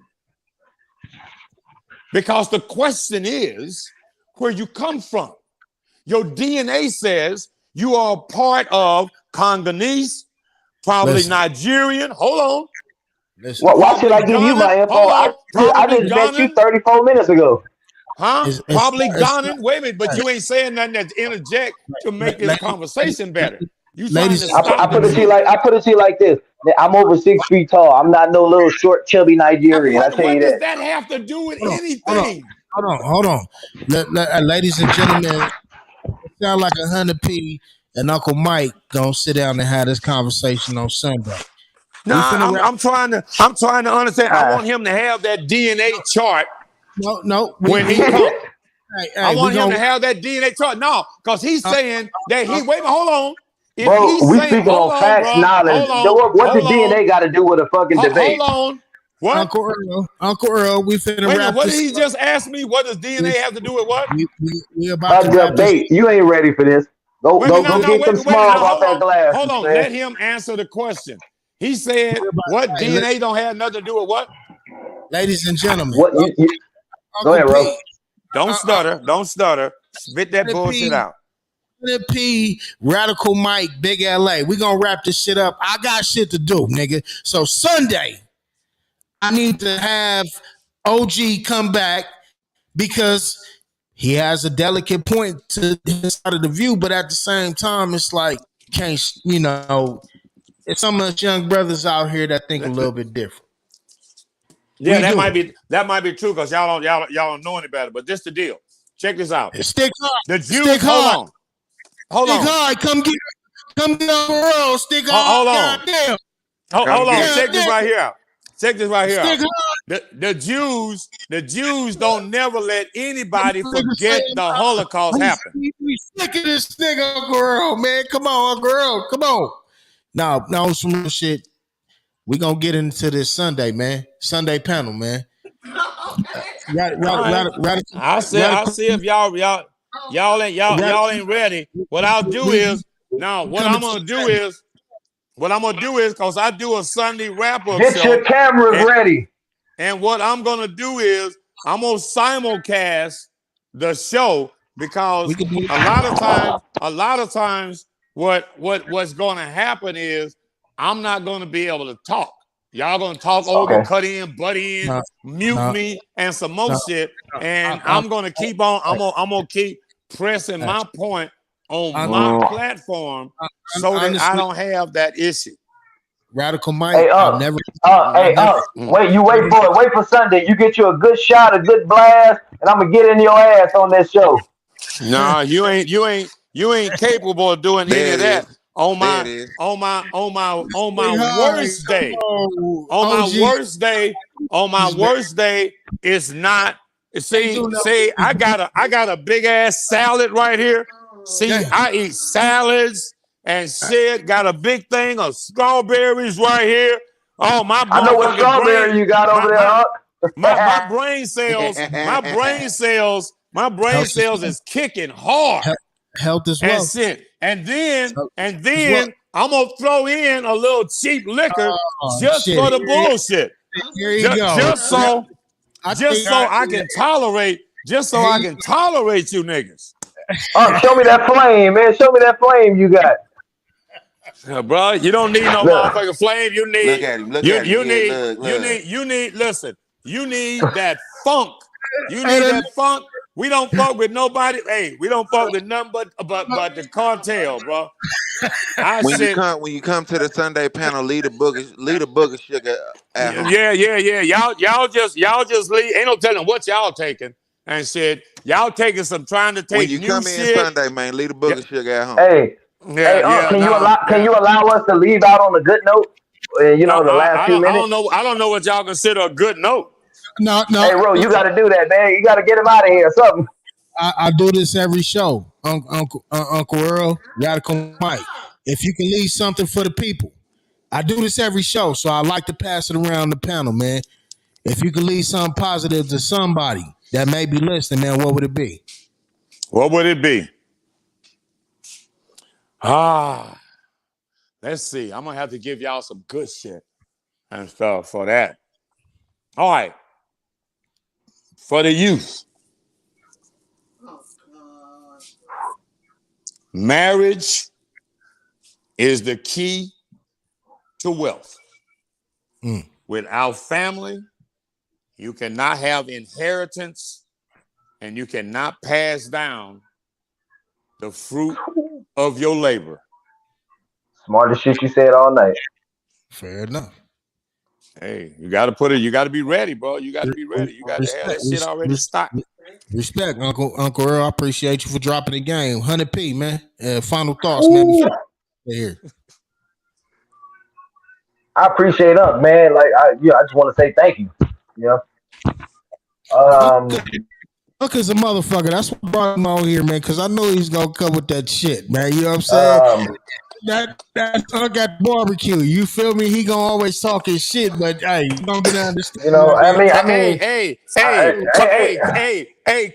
S7: Because the question is where you come from. Your DNA says you are a part of Congolese, probably Nigerian. Hold on.
S4: Why should I give you my info? I just met you 34 minutes ago.
S7: Huh? Probably Ghanaian. Wait a minute, but you ain't saying nothing that interject to make this conversation better.
S4: I put it to you like this. I'm over 6 feet tall. I'm not no little short, chubby Nigerian. I tell you that.
S7: What does that have to do with anything?
S2: Hold on. Ladies and gentlemen, it sounds like 100P and Uncle Mike gonna sit down and have this conversation on Sunday.
S7: No, I'm trying to understand. I want him to have that DNA chart.
S2: No.
S7: When he comes. I want him to have that DNA chart. No, because he's saying that he. Wait, hold on. If
S4: bro, we speaking on facts, knowledge. What the DNA got to do with a fucking debate?
S7: Hold on. What?
S2: Uncle Earl, we finna wrap
S7: what
S2: this.
S7: What did he just ask me? What does DNA have to do with what?
S2: We about to wrap
S4: debate. You ain't ready for this. Go get them small off that glass.
S7: Hold on. Let him answer the question. He said, "What DNA don't have nothing to do with what?"
S2: Ladies and gentlemen,
S4: go ahead, bro.
S7: Don't stutter. Don't stutter. Spit that bullshit out.
S2: P, Radical Mike, Big LA. We gonna wrap this shit up. I got shit to do, nigga. So Sunday, I need to have OG come back because he has a delicate point to his side of the view, but at the same time, it's like can't it's some of us young brothers out here that think a little bit different.
S7: Yeah, that might be true because y'all don't know any better. But this the deal. Check this out.
S2: Stick hard.
S7: The Jews. Hold on.
S2: Stick hard. Come get on the road. Stick hard.
S7: Hold on. Check this right here out. The Jews don't never let anybody forget the Holocaust happen.
S2: We sick of this nigga, Uncle Earl, man. Come on, Uncle Earl. Come on. No, some real shit. We gonna get into this Sunday, man. Sunday panel, man.
S7: I see if y'all ain't ready. What I'll do is now. What I'm gonna do is because I do a Sunday wrap up
S4: Get
S7: show.
S4: your cameras ready.
S7: And what I'm gonna do is I'm gonna simulcast the show because a lot of times what's gonna happen is I'm not gonna be able to talk. Y'all gonna talk over, cut in, butt in, mute me, and some more shit. And I'm gonna keep on. I'm gonna keep pressing my point on my platform so that I don't have that issue.
S2: Radical Mike.
S4: Hey, wait for Sunday. You get you a good shot, a good blast, and I'm gonna get in your ass on this show.
S7: Nah, you ain't capable of doing any of that on my worst day. On my worst day, it's not. See, I got a big ass salad right here. See, I eat salads and shit. Got a big thing of strawberries right here. Oh, my!
S4: I know what strawberry brain, you got over there, Huck.
S7: My brain cells is kicking hard.
S2: Health as well.
S7: And shit. And then I'm gonna throw in a little cheap liquor just for the bullshit.
S2: Here you go.
S7: Just so I can tolerate you niggas.
S4: Show me that flame, man. Show me that flame you got.
S7: Bro, you don't need no motherfucking flame. You need
S6: look at him.
S7: Listen, you need that funk. You need that funk. We don't fuck with nobody. Hey, we don't fuck with nothing but the cartel, bro.
S6: When you come to the Sunday panel, lead a booger sugar at home.
S7: Yeah. Y'all just leave. Ain't no telling what y'all taking and shit. Y'all taking some trying to take
S6: when you
S7: new
S6: come
S7: shit.
S6: in Sunday, man, lead a booger sugar at home.
S4: Can you allow us to leave out on a good note? The last few minutes.
S7: I don't know what y'all consider a good note.
S2: No.
S4: Hey, Ro, you got to do that, man. You got to get him out of here or something.
S2: I do this every show, Uncle Earl, Radical Mike. If you can leave something for the people, I do this every show, so I like to pass it around the panel, man. If you can leave something positive to somebody that may be listening, man, what would it be?
S7: What would it be? Let's see. I'm gonna have to give y'all some good shit and stuff for that. All right. For the youth. Marriage is the key to wealth. Without family, you cannot have inheritance and you cannot pass down the fruit of your labor.
S4: Smartest shit you said all night.
S2: Fair enough.
S7: Hey, you got to be ready, bro. You got to be ready. You got to have that shit already stocked.
S2: Respect, Uncle Earl. I appreciate you for dropping the game. 100p, man. Final thoughts, man. Here.
S4: I appreciate us, man. Like, I just want to say thank you.
S2: Look, as a motherfucker. That's what brought him on here, man. Because I know he's gonna come with that shit, man. You know what I'm saying? That got barbecue. You feel me? He gonna always talk his shit, but hey, you don't get understand.
S7: Hey,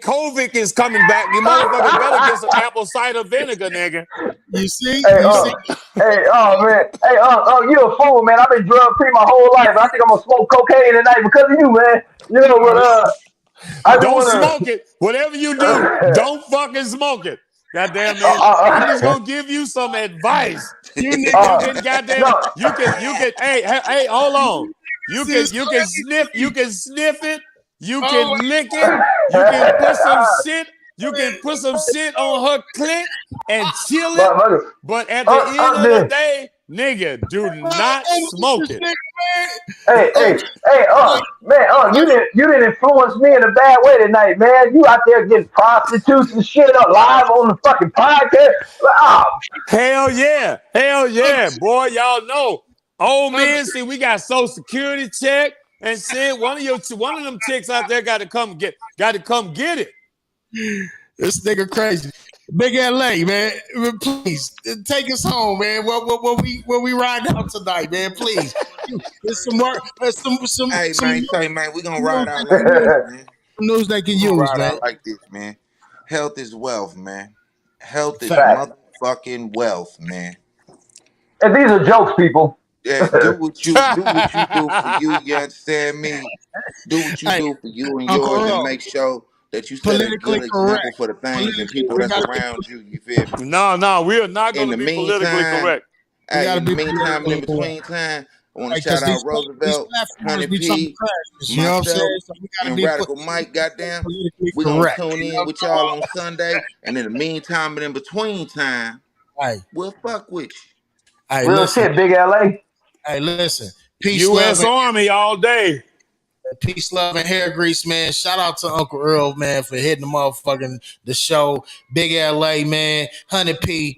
S7: COVID is coming back. You motherfuckers better get some apple cider vinegar, nigga.
S2: You see?
S4: Man. Hey, you a fool, man. I've been drug free my whole life. I think I'm gonna smoke cocaine tonight because of you, man.
S7: Don't smoke it. Whatever you do, don't fucking smoke it. Goddamn, man. I'm just gonna give you some advice. You can hey, hold on. You can sniff it, you can lick it, you can put some shit on her clit and chill it. But at the end of the day, nigga, do not smoke it.
S4: You didn't influence me in a bad way tonight, man. You out there getting prostitutes and shit up live on the fucking podcast.
S7: Hell yeah, boy. Y'all know, old man. See, we got Social Security check and shit. One of them chicks out there got to come get it.
S2: This nigga crazy. Big LA, man. Please take us home, man. Where we ride out tonight, man. Please. There's some work.
S6: Man, we gonna ride out like this, man.
S2: news they can
S6: I'm gonna
S2: use,
S6: ride
S2: man.
S6: out like this, man. Health is wealth, man. Health is
S2: Fact.
S4: Facts.
S6: motherfucking wealth, man.
S4: And these are jokes, people.
S6: Yeah, do what you do for you. You understand me? Do what you
S2: Hey,
S6: do for you and
S2: Uncle
S6: yours, and
S2: Earl,
S6: make sure that you set a
S2: politically
S6: good
S2: correct.
S6: example for the things and
S2: Politically,
S6: people
S2: we
S6: that's
S2: gotta be,
S6: around you. You feel me?
S7: No, we are not
S6: In
S7: going to
S6: the
S7: be politically
S6: meantime,
S7: correct.
S2: we
S6: hey,
S2: gotta
S6: in the
S2: be
S6: meantime and in
S2: politically correct.
S6: between time, I want to
S2: Hey,
S6: shout
S2: cause
S6: out
S2: these
S6: Roosevelt,
S2: platforms
S6: Honey
S2: be trying to
S6: P,
S2: crash us. You know what I'm
S6: myself,
S2: saying? So we gotta
S6: and
S2: be
S6: Radical Mike. Goddamn,
S2: politically
S6: we gonna
S2: correct.
S6: tune
S2: You
S6: in
S2: know?
S6: with y'all on Sunday, and in the meantime and in between time,
S2: Hey,
S6: we'll fuck with you.
S2: hey,
S4: Real
S2: listen.
S4: shit, Big LA.
S2: Hey, listen. Peace, love,
S7: U.S. Army all day.
S2: peace, love, and hair grease, man. Shout out to Uncle Earl, man, for hitting the show. Big LA, man. 100P.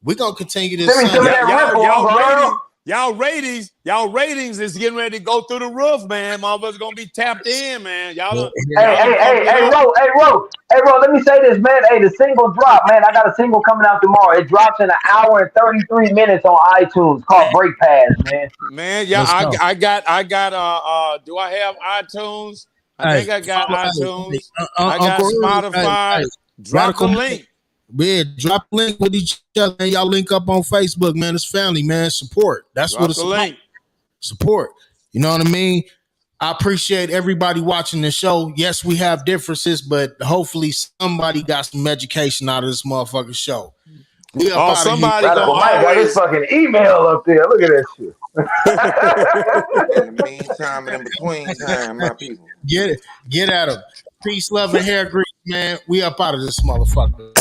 S2: We gonna continue this
S4: Send me some of
S2: Sunday.
S4: that ripple,
S7: Y'all
S4: Uncle Earl.
S7: ratings is getting ready to go through the roof, man. Motherfuckers gonna be tapped in, man.
S4: Hey,
S7: Y'all done
S4: hey,
S7: pumped
S4: hey,
S7: it
S4: hey,
S7: up.
S4: Ro, let me say this, man. Hey, the single drop, man. I got a single coming out tomorrow. It drops in an hour and 33 minutes on iTunes called Break Pass, man.
S7: Man, yeah,
S2: Let's go.
S7: I got do I have iTunes? I
S2: Hey,
S7: think I got
S2: follow,
S7: iTunes. I got
S2: Uncle Earl.
S7: Spotify.
S2: Hey,
S7: Drop the
S2: Radical
S7: link.
S2: Yeah, drop a link with each other, and y'all link up on Facebook, man. It's family, man. Support. That's what
S7: Drop
S2: it's
S7: the
S2: about.
S7: link.
S2: Support. You know what I mean? I appreciate everybody watching the show. Yes, we have differences, but hopefully somebody got some education out of this motherfucking show. We up
S7: Oh,
S2: out of here.
S7: somebody gonna
S4: Radical Mike got his
S7: always.
S4: fucking email up there. Look at that shit.
S6: In the meantime and in between time, my people.
S2: Get it. Get at them. Peace, love, and hair grease, man. We up out of this motherfucker.